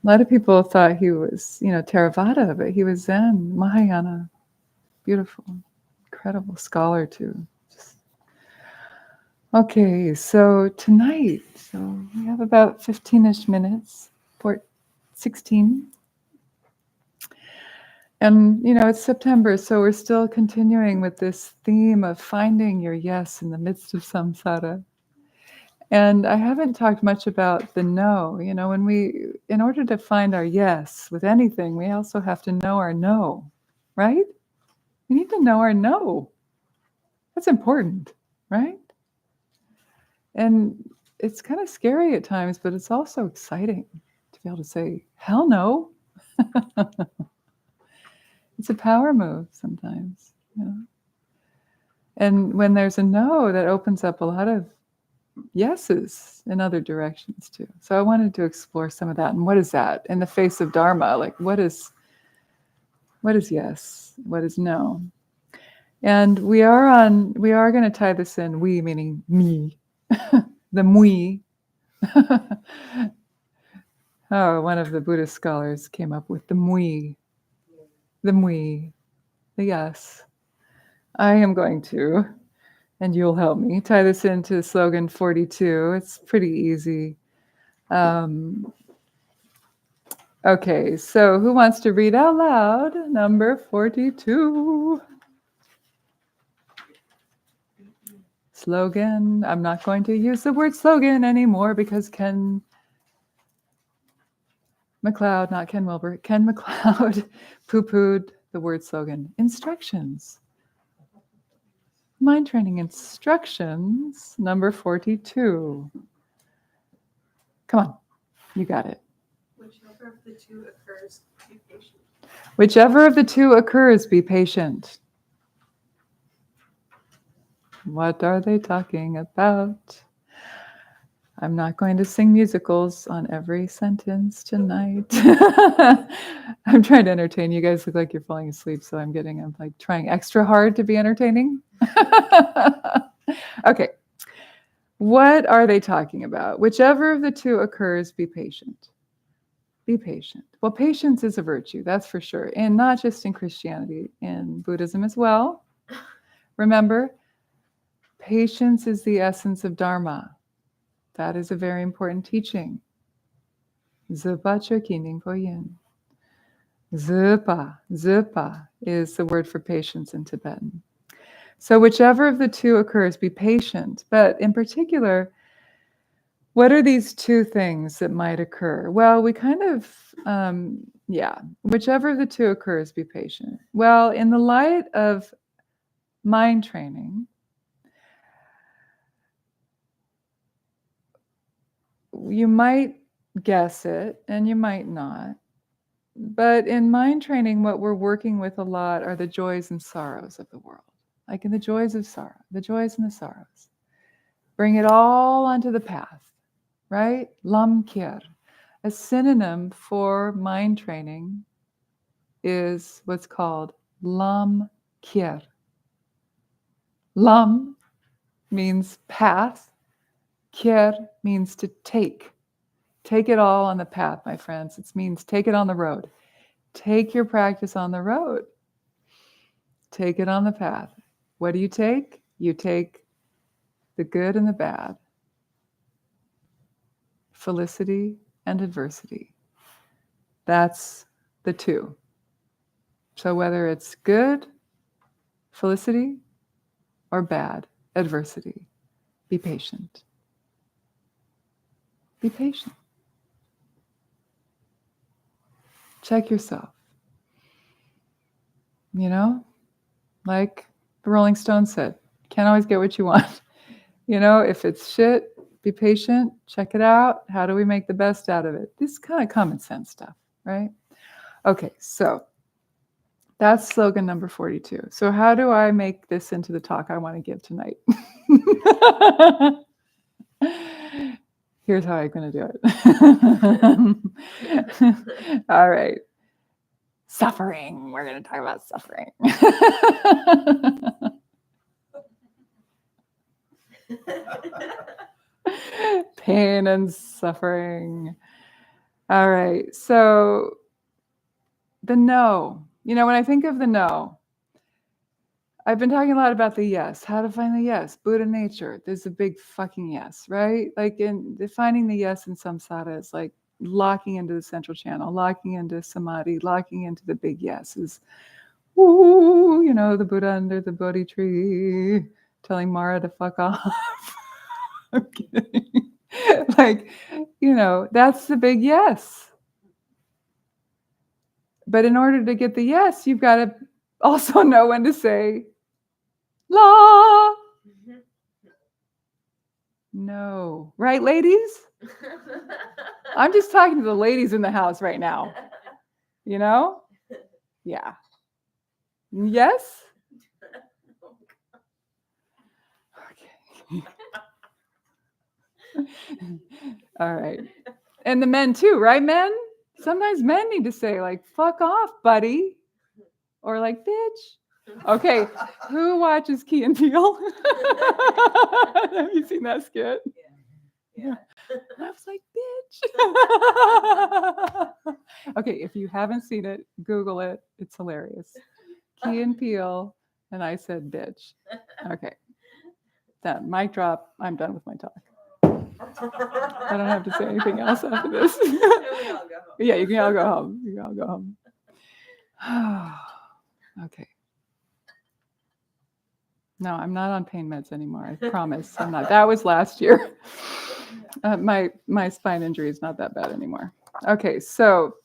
lot of people thought he was, Theravada, but he was Zen, Mahayana. Beautiful, incredible scholar too. Okay, so tonight, we have about 15-ish minutes, 16. And, it's September, so we're still continuing with this theme of finding your yes in the midst of samsara. And I haven't talked much about the no. In order to find our yes with anything, we also have to know our no, right? We need to know our no. That's important, right? And it's kind of scary at times, but it's also exciting to be able to say, hell no. It's a power move sometimes, And when there's a no, that opens up a lot of yeses in other directions too. So I wanted to explore some of that. And what is that in the face of Dharma? Like what is yes? What is no? And we are going to tie this in, we meaning me, the mui. Oh, one of the Buddhist scholars came up with the mui, the yes. I am going to, and you'll help me, tie this into slogan 42. It's pretty easy. Okay, so who wants to read out loud number 42? Slogan. I'm not going to use the word slogan anymore because Ken MacLeod, not Ken Wilber, Ken MacLeod poo-pooed the word slogan. Instructions. Mind training instructions, number 42. Come on, you got it. Whichever of the two occurs, be patient. Whichever of the two occurs, be patient. What are they talking about? I'm not going to sing musicals on every sentence tonight. I'm trying to entertain. You guys look like you're falling asleep, so I'm like trying extra hard to be entertaining. Okay. What are they talking about? Whichever of the two occurs, be patient. Be patient. Well, patience is a virtue, that's for sure. And not just in Christianity, in Buddhism as well. Remember, patience is the essence of Dharma. That is a very important teaching. Zupa chokining poyin. Zupa is the word for patience in Tibetan. So whichever of the two occurs, be patient. But in particular, what are these two things that might occur? Well, we kind of, whichever of the two occurs, be patient. Well, in the light of mind training, you might guess it and you might not. But in mind training, what we're working with a lot are the joys and sorrows of the world. like in the joys of sorrow, the joys and the sorrows. Bring it all onto the path, right? Lam kir. A synonym for mind training is what's called lam kir. Lam means path. Kir means to take. Take it all on the path, my friends. It means take it on the road. Take your practice on the road. Take it on the path. What do you take? You take the good and the bad, felicity and adversity. That's the two. So whether it's good, felicity, or bad, adversity, be patient. Be patient. Check yourself. You know, like the Rolling Stones said, can't always get what you want. You know, if it's shit, be patient, check it out. How do we make the best out of it? This is kind of common sense stuff, right? Okay, so that's slogan number 42. So how do I make this into the talk I want to give tonight? Here's how I'm going to do it. All right. Suffering. We're going to talk about suffering. Pain and suffering. All right. So the no. You know, when I think of the no, I've been talking a lot about the yes, how to find the yes, Buddha nature. There's a big fucking yes, right? Like in defining the yes in samsara is like locking into the central channel, locking into samadhi, locking into the big yes is, ooh, you know, the Buddha under the Bodhi tree telling Mara to fuck off. I'm kidding. Like, you know, that's the big yes. But in order to get the yes, you've got to also know when to say la. No. Right, ladies? I'm just talking to the ladies in the house right now. You know? Yeah. Yes? Okay. All right. And the men too, right, men? Sometimes men need to say, like, fuck off, buddy. Or like, bitch. Okay, who watches Key and Peele? Have you seen that skit? Yeah. I was like, bitch. Okay, if you haven't seen it, Google it. It's hilarious. Key and Peele, and I said, bitch. Okay. Done. Mic drop. I'm done with my talk. I don't have to say anything else after this. Yeah, you can all go home. You can all go home. Okay. No, I'm not on pain meds anymore. I promise. I'm not. That was last year. My spine injury is not that bad anymore. Okay, so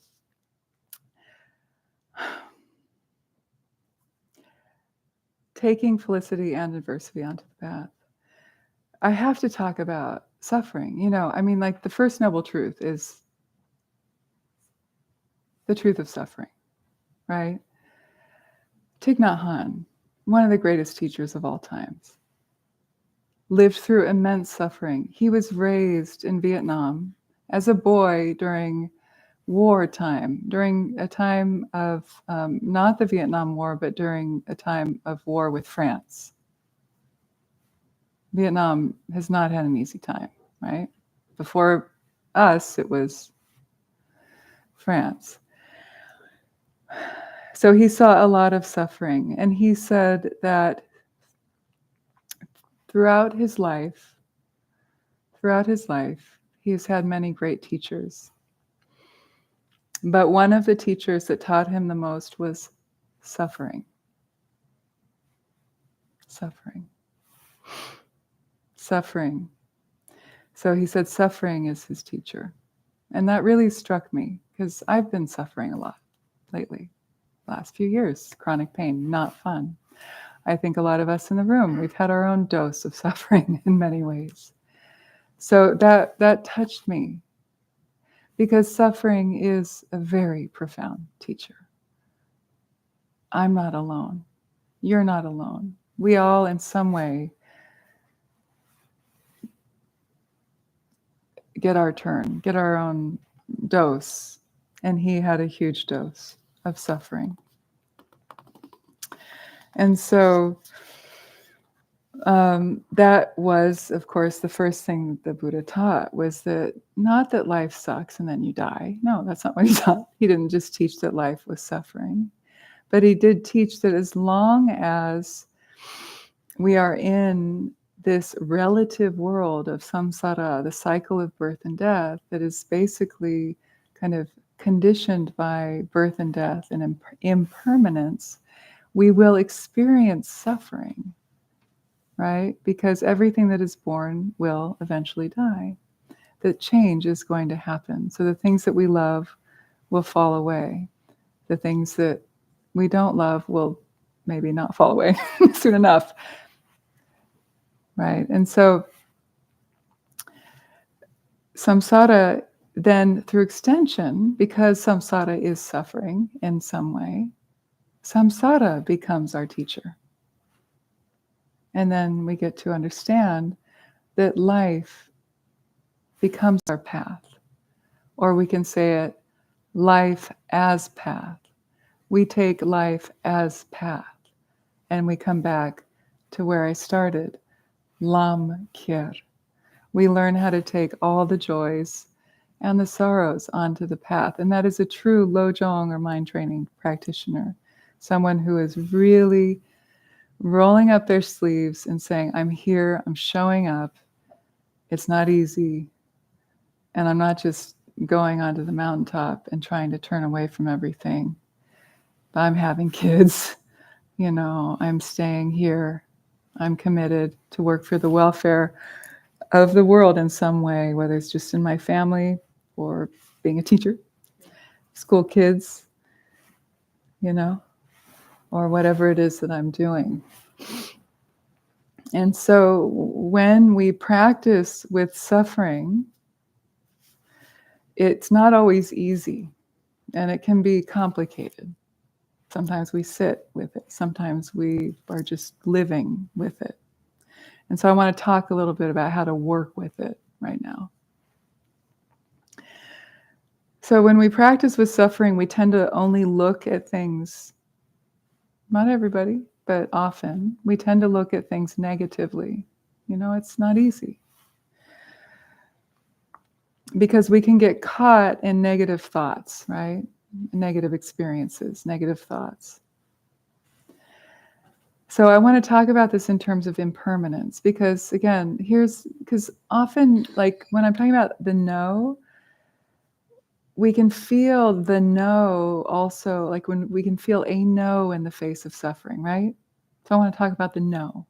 taking felicity and adversity onto the path. I have to talk about suffering. You know, I mean, like the first noble truth is the truth of suffering, right? Thich Nhat Hanh, one of the greatest teachers of all times, lived through immense suffering. He was raised in Vietnam as a boy during wartime, during a time of not the Vietnam War, but during a time of war with France. Vietnam has not had an easy time, right? Before us, it was France. So he saw a lot of suffering, and he said that throughout his life, he has had many great teachers. But one of the teachers that taught him the most was suffering. Suffering. So he said suffering is his teacher. And that really struck me because I've been suffering a lot lately. Last few years, chronic pain, not fun. I think a lot of us in the room, we've had our own dose of suffering in many ways. So that touched me because suffering is a very profound teacher. I'm not alone. You're not alone. We all, in some way, get our turn, get our own dose. And he had a huge dose of suffering. And so that was, of course, the first thing the Buddha taught, was that not that life sucks and then you die. No, that's not what he taught. He didn't just teach that life was suffering, but he did teach that as long as we are in this relative world of samsara, the cycle of birth and death, that is basically kind of conditioned by birth and death and impermanence, we will experience suffering, right? Because everything that is born will eventually die. That change is going to happen. So the things that we love will fall away. The things that we don't love will maybe not fall away soon enough. Right? And so samsara then, through extension, because samsara is suffering in some way, samsara becomes our teacher. And then we get to understand that life becomes our path. Or we can say it, life as path. We take life as path. And we come back to where I started, lam kir. We learn how to take all the joys and the sorrows onto the path. And that is a true lojong or mind training practitioner. Someone who is really rolling up their sleeves and saying, I'm here, I'm showing up. It's not easy. And I'm not just going onto the mountaintop and trying to turn away from everything. But I'm having kids, I'm staying here. I'm committed to work for the welfare of the world in some way, whether it's just in my family or being a teacher, school kids, or whatever it is that I'm doing. And so when we practice with suffering, it's not always easy, and it can be complicated. Sometimes we sit with it. Sometimes we are just living with it. And so I want to talk a little bit about how to work with it right now. So when we practice with suffering, we tend to only look at things, not everybody, but often, we tend to look at things negatively. It's not easy. Because we can get caught in negative thoughts, right? Negative experiences, negative thoughts. So I want to talk about this in terms of impermanence, because again, because often, like when I'm talking about the no, we can feel the no also, like when we can feel a no in the face of suffering, right? So I want to talk about the no.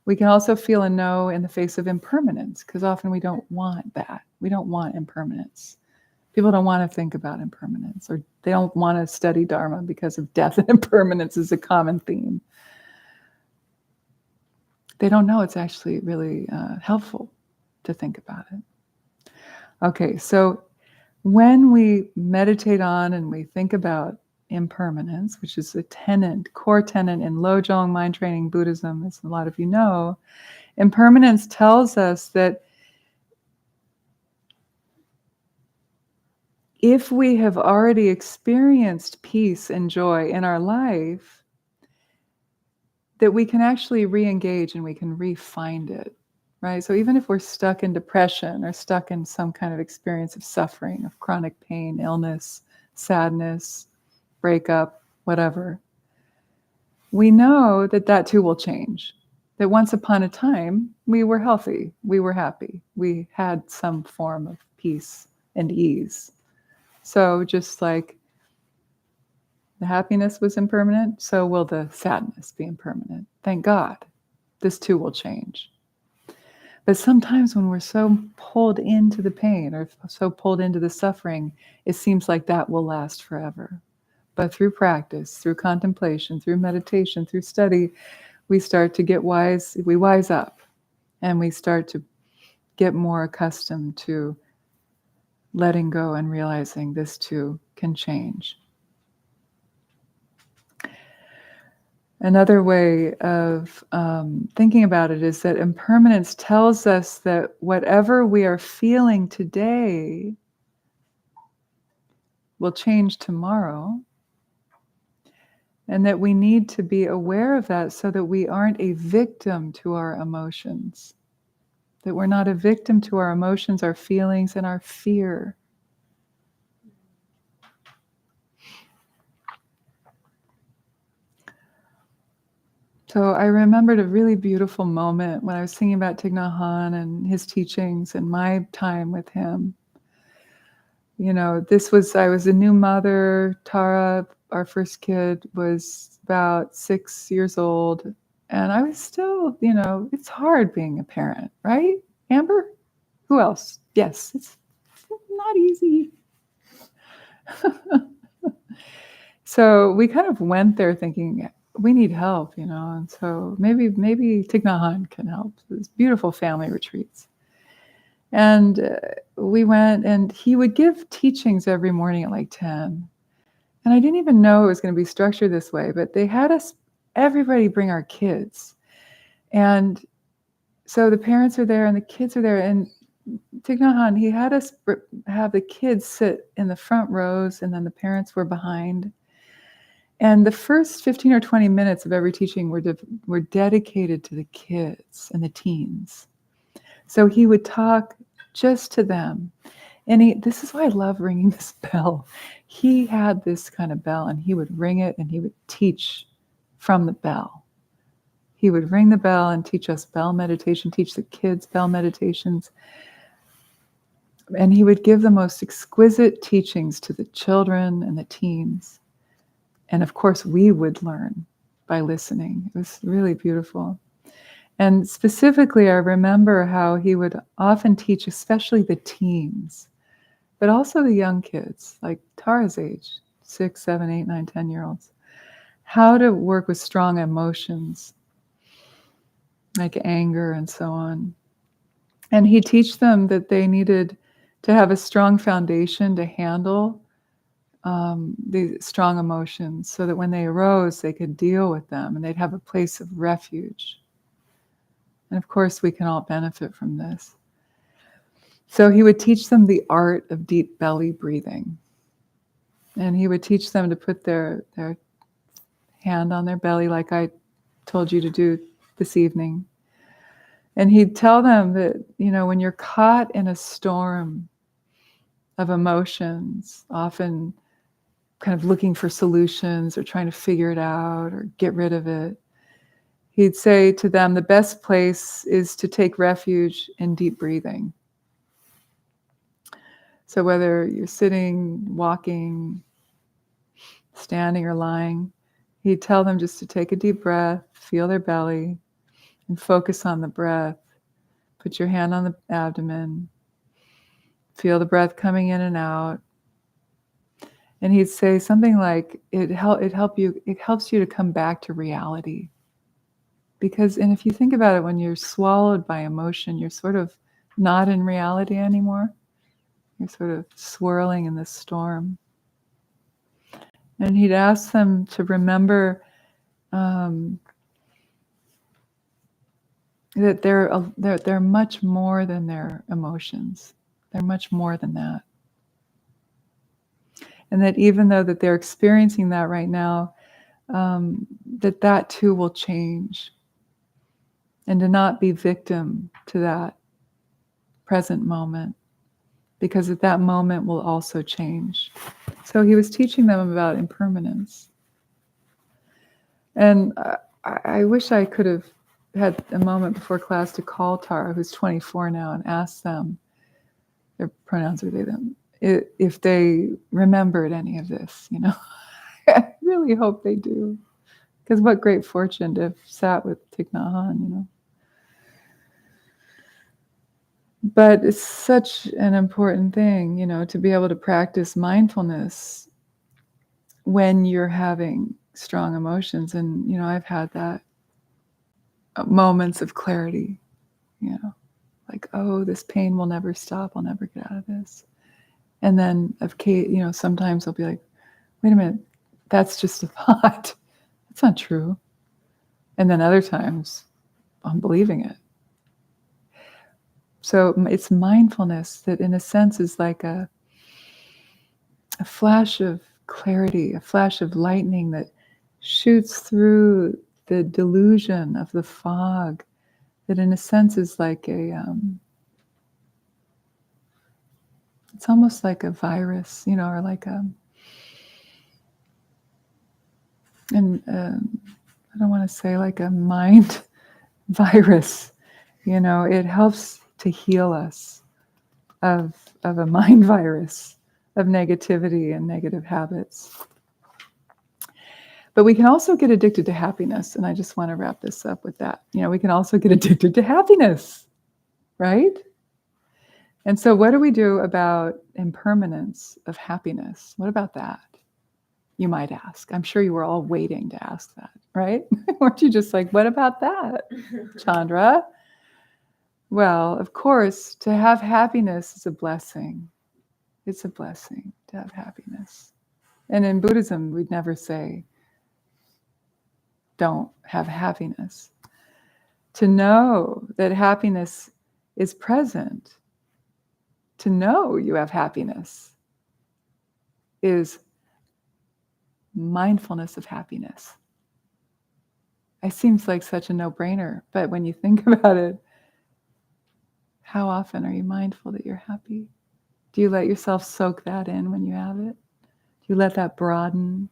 We can also feel a no in the face of impermanence, because often we don't want that. We don't want impermanence. People don't want to think about impermanence, or they don't want to study Dharma because of death and impermanence is a common theme. They don't know it's actually really helpful to think about it. Okay, so when we meditate on and we think about impermanence, which is a core tenet in Lojong mind training Buddhism, as a lot of you know, impermanence tells us that if we have already experienced peace and joy in our life, that we can actually re-engage and we can re-find it, right? So even if we're stuck in depression or stuck in some kind of experience of suffering, of chronic pain, illness, sadness, breakup, whatever, we know that that too will change. That once upon a time, we were healthy, we were happy, we had some form of peace and ease. So just like the happiness was impermanent, so will the sadness be impermanent. Thank God. This too will change. But sometimes when we're so pulled into the pain or so pulled into the suffering, it seems like that will last forever. But through practice, through contemplation, through meditation, through study, we start to get wise, we wise up, and we start to get more accustomed to letting go and realizing this too can change. Another way of thinking about it is that impermanence tells us that whatever we are feeling today will change tomorrow, and that we need to be aware of that so that we aren't a victim to our emotions, that we're not a victim to our emotions, our feelings, and our fear. So I remembered a really beautiful moment when I was thinking about Thich Nhat Hanh and his teachings and my time with him. You know, I was a new mother. Tara, our first kid, was about 6 years old. And I was still, it's hard being a parent, right? Amber? Who else? Yes, it's not easy. So we kind of went there thinking, we need help, and so maybe Thich Nhat Hanh can help. These beautiful family retreats. And we went, and he would give teachings every morning at like 10. And I didn't even know it was going to be structured this way, but they had everybody bring our kids. And so the parents are there and the kids are there. And Thich Nhat Hanh, he had us have the kids sit in the front rows, and then the parents were behind. And the first 15 or 20 minutes of every teaching were dedicated to the kids and the teens. So he would talk just to them. And this is why I love ringing this bell. He had this kind of bell, and he would ring it, and he would teach from the bell. He would ring the bell and teach us bell meditation, teach the kids bell meditations. And he would give the most exquisite teachings to the children and the teens. And of course, we would learn by listening. It was really beautiful. And specifically, I remember how he would often teach, especially the teens, but also the young kids, like Tara's age, 6, 7, 8, 9, 10-year-olds, how to work with strong emotions, like anger and so on. And he'd teach them that they needed to have a strong foundation to handle these strong emotions, so that when they arose, they could deal with them and they'd have a place of refuge. And of course, we can all benefit from this. So he would teach them the art of deep belly breathing. And he would teach them to put their hand on their belly, like I told you to do this evening. And he'd tell them that, when you're caught in a storm of emotions, often kind of looking for solutions or trying to figure it out or get rid of it, he'd say to them, the best place is to take refuge in deep breathing. So whether you're sitting, walking, standing, or lying, he'd tell them just to take a deep breath, feel their belly, and focus on the breath. Put your hand on the abdomen. Feel the breath coming in and out. And he'd say something like, it helps you to come back to reality. And if you think about it, when you're swallowed by emotion, you're sort of not in reality anymore. You're sort of swirling in this storm. And he'd ask them to remember that they're much more than their emotions. They're much more than that. And that even though that they're experiencing that right now, that too will change. And to not be victim to that present moment, because at that moment will also change. So he was teaching them about impermanence. And I wish I could have had a moment before class to call Tara, who's 24 now, and ask them, their pronouns are they, them, if they remembered any of this, I really hope they do. Because what great fortune to have sat with Thich Nhat Hanh, But it's such an important thing, to be able to practice mindfulness when you're having strong emotions. And, I've had that moments of clarity, like, oh, this pain will never stop. I'll never get out of this. And then, sometimes I'll be like, wait a minute, that's just a thought. That's not true. And then other times, I'm believing it. So it's mindfulness that in a sense is like a flash of clarity, a flash of lightning that shoots through the delusion of the fog, that in a sense is like it's almost like a virus, or like I don't want to say like a mind virus, it helps to heal us of a mind virus of negativity and negative habits. But we can also get addicted to happiness, and I just want to wrap this up with that. We can also get addicted to happiness, right? And so what do we do about impermanence of happiness? What about that? You might ask. I'm sure you were all waiting to ask that, right? Weren't you just like, what about that, Chandra? Well, of course, to have happiness is a blessing. It's a blessing to have happiness. And in Buddhism, we'd never say, don't have happiness. To know that happiness is present, to know you have happiness, is mindfulness of happiness. It seems like such a no-brainer, but when you think about it, how often are you mindful that you're happy? Do you let yourself soak that in when you have it? Do you let that broaden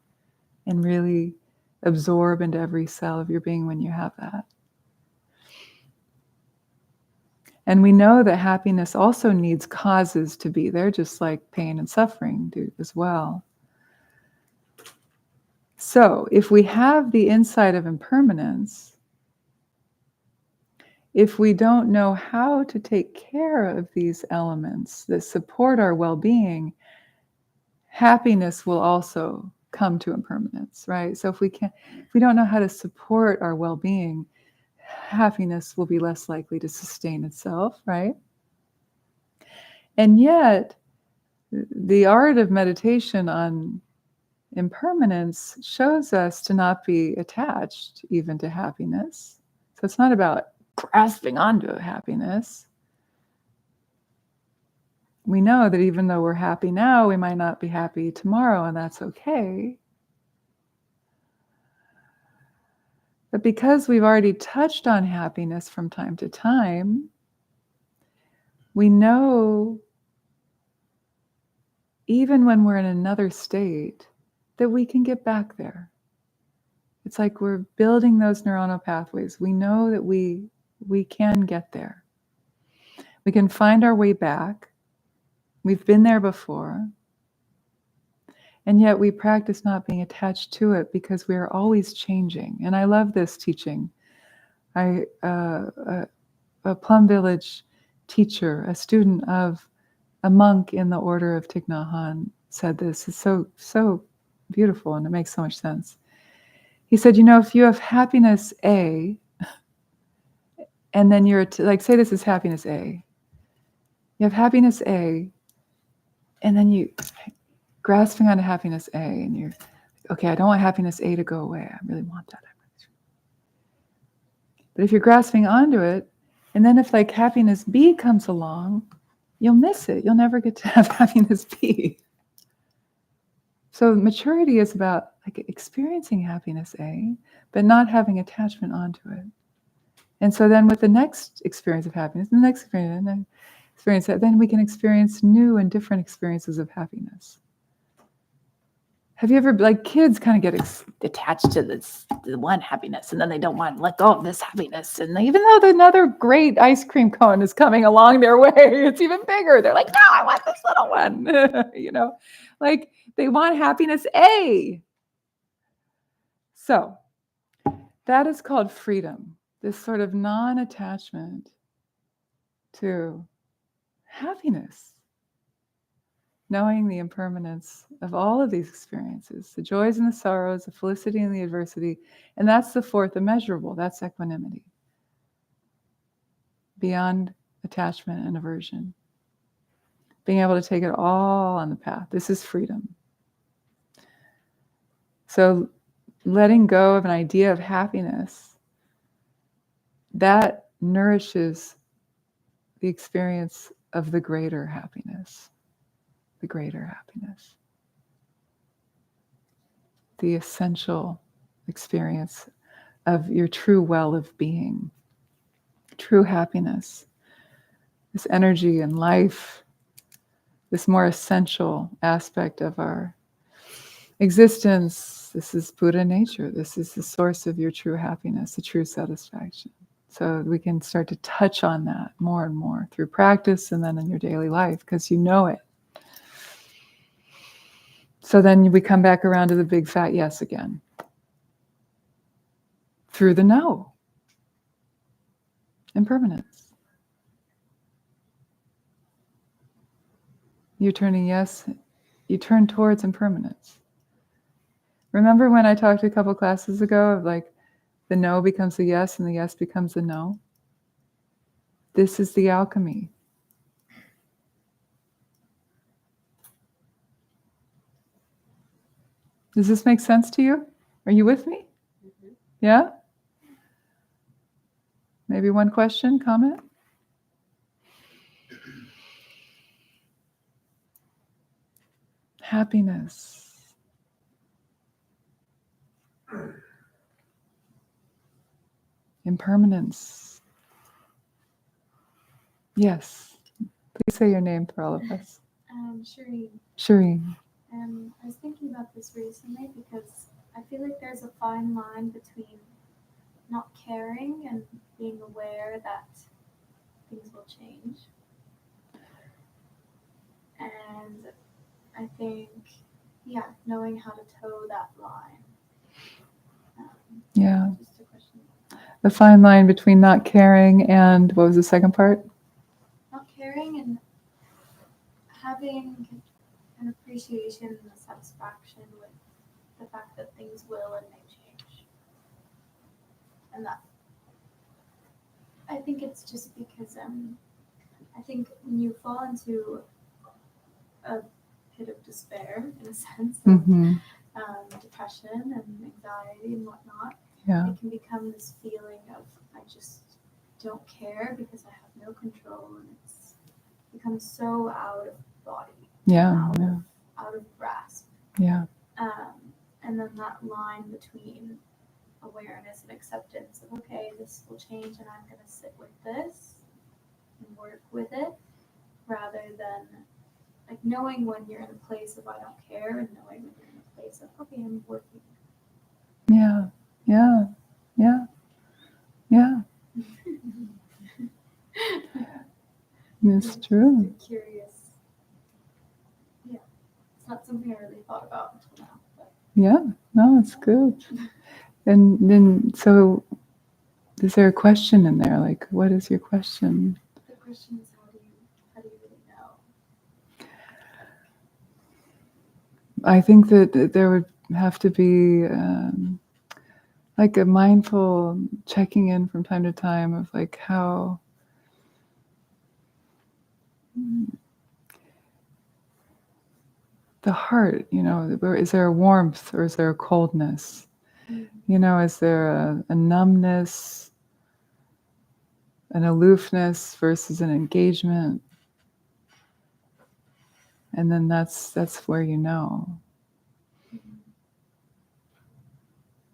and really absorb into every cell of your being when you have that? And we know that happiness also needs causes to be there, just like pain and suffering do as well. So if we have the insight of impermanence, if we don't know how to take care of these elements that support our well-being, happiness will also come to impermanence, right? So if we don't know how to support our well-being, happiness will be less likely to sustain itself, right? And yet, the art of meditation on impermanence shows us to not be attached even to happiness. So it's not about grasping onto happiness. We know that even though we're happy now, we might not be happy tomorrow, and that's okay. But because we've already touched on happiness from time to time, we know, even when we're in another state, that we can get back there. It's like we're building those neuronal pathways. We know that we can get there. We can find our way back. We've been there before. And yet we practice not being attached to it because we are always changing. And I love this teaching. A Plum Village teacher, a student of a monk in the order of Thich Nhat Hanh, said this. It's so beautiful, and it makes so much sense. He said, if you have happiness A, and then you're, say this is happiness A. You have happiness A, and then you grasping onto happiness A, and you're, okay, I don't want happiness A to go away. I really want that. But if you're grasping onto it, and then if happiness B comes along, you'll miss it. You'll never get to have happiness B. So maturity is about experiencing happiness A, but not having attachment onto it. And so then with the next experience of happiness, the next experience, and then experience that, then we can experience new and different experiences of happiness. Have you ever, kids kind of get attached to the one happiness, and then they don't want to let go of this happiness. And even though another great ice cream cone is coming along their way, it's even bigger. They're like, no, I want this little one. They want happiness A. So that is called freedom, this sort of non-attachment to happiness. Knowing the impermanence of all of these experiences, the joys and the sorrows, the felicity and the adversity. And that's the fourth immeasurable. That's equanimity. Beyond attachment and aversion. Being able to take it all on the path. This is freedom. So letting go of an idea of happiness that nourishes the experience of the greater happiness, the essential experience of your true well of being, true happiness, this energy and life, this more essential aspect of our existence. This is Buddha nature. This is the source of your true happiness, the true satisfaction. So we can start to touch on that more and more through practice and then in your daily life, because you know it. So then we come back around to the big fat yes again. Through the no. Impermanence. You're turning yes, you turn towards impermanence. Remember when I talked a couple classes ago of like the no becomes a yes and the yes becomes a no? This is the alchemy. Does this make sense to you? Are you with me? Mhm. Yeah? Maybe one question, comment? Happiness. Impermanence. Yes. Please say your name for all of us. Shri, Shireen. I was thinking about this recently because I feel like there's a fine line between not caring and being aware that things will change. And I think, knowing how to toe that line. Yeah. Just a question. The fine line between not caring and what was the second part? Not caring and having an appreciation and a satisfaction with the fact that things will and may change. And that I think it's just because I think when you fall into a pit of despair, in a sense, of Mm-hmm. depression and anxiety and whatnot, Yeah. it can become this feeling of I just don't care because I have no control, and it's becomes so out of body, Yeah. Yeah. out of grasp. Yeah. And then that line between awareness and acceptance of, okay, this will change and I'm going to sit with this and work with it, rather than like knowing when you're in a place of I don't care and knowing when you're in a place of, okay, I'm working. Yeah. Yeah. Yeah. Yeah. It's true. Just curious. Yeah. It's not something I really thought about until now. But Yeah. No, it's good. And then, so is there a question in there? Like, what is your question? the question is how do you really know? I think that there would have to be like a mindful checking in from time to time of like how the heart, is there a warmth or is there a coldness? Is there a numbness, an aloofness versus an engagement? And then that's where you know.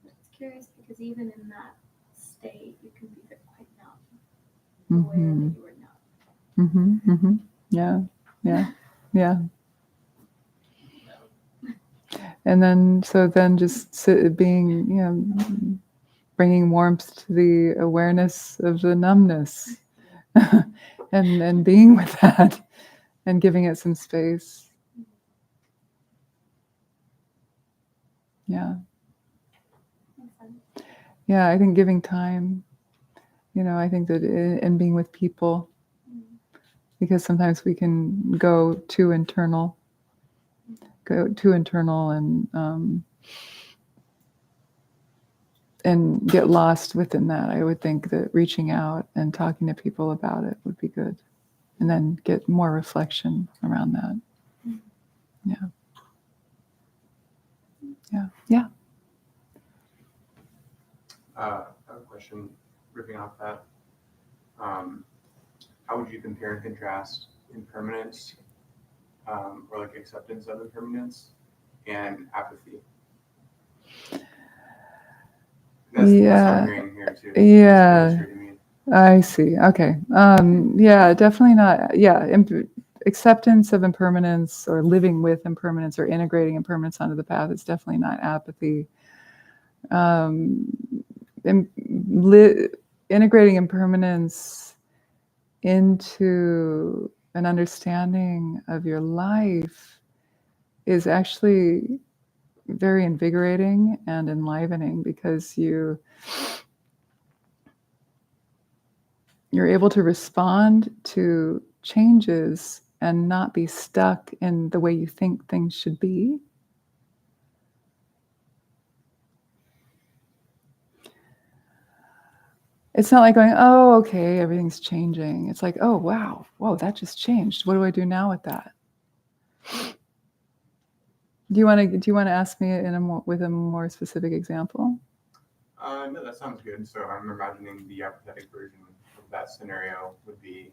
It's curious because even in that state, you can be quite numb, aware that you are numb. Mm-hmm. Mm-hmm. Yeah. Yeah. Yeah. And then, just being, bringing warmth to the awareness of the numbness, and being with that, and giving it some space. Yeah. Makes sense. Yeah, I think giving time, I think that and being with people, because sometimes we can go too internal and get lost within that. I would think that reaching out and talking to people about it would be good, and then get more reflection around that. Yeah. Yeah. Yeah. I have a question. riffing off that, how would you compare and contrast impermanence, or like acceptance of impermanence, and apathy? That's what Yeah. I'm hearing here too. Yeah. It's really true to me. I see. Okay. Yeah, definitely not. Yeah. Acceptance of impermanence or living with impermanence or integrating impermanence onto the path is definitely not apathy. Integrating impermanence into an understanding of your life is actually very invigorating and enlivening, because you're able to respond to changes and not be stuck in the way you think things should be. It's not like going, oh, okay, everything's changing. It's like, oh, wow, whoa, that just changed. What do I do now with that? Do you want to ask me with a more specific example? No, that sounds good. So I'm imagining the apathetic version of that scenario would be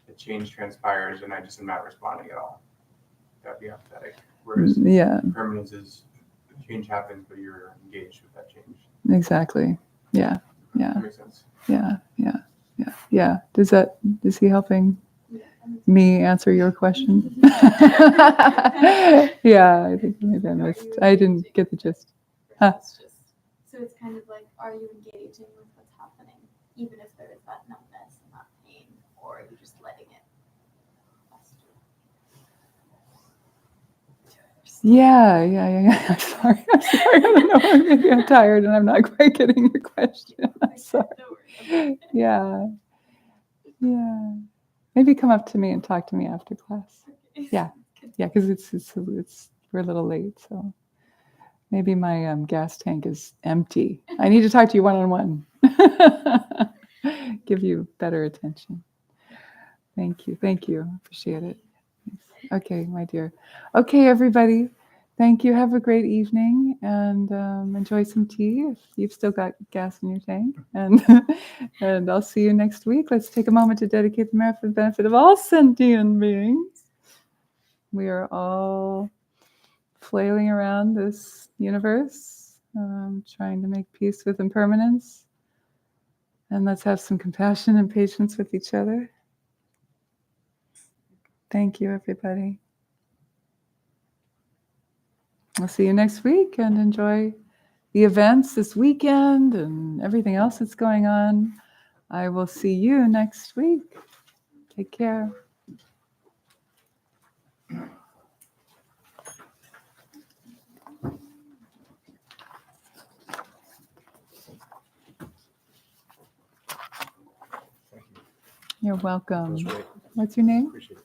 a change transpires and I just am not responding at all. That'd be apathetic. Whereas Yeah, impermanence is change happens, but you're engaged with that change. exactly. Yeah, yeah, That makes sense. yeah. Is he helping me answer your question? Yeah, I think maybe I didn't get the gist. Huh. So it's kind of like, are you engaging with what's happening, even if there is that numbness and that pain, or are you just letting it fester? Yeah. I'm sorry. I don't know. Maybe I'm tired and I'm not quite getting your question. I'm sorry. Yeah. Maybe come up to me and talk to me after class. Yeah, because it's we're a little late, so maybe my gas tank is empty. I need to talk to you one-on-one. Give you better attention. Thank you. Appreciate it. Thanks. Okay, my dear. Okay, everybody. Thank you. Have a great evening and enjoy some tea if you've still got gas in your tank. And I'll see you next week. Let's take a moment to dedicate the merit for the benefit of all sentient beings. We are all flailing around this universe, trying to make peace with impermanence. And let's have some compassion and patience with each other. Thank you, everybody. I'll see you next week and enjoy the events this weekend and everything else that's going on. I will see you next week. Take care. You're welcome. That was great. What's your name? Appreciate it.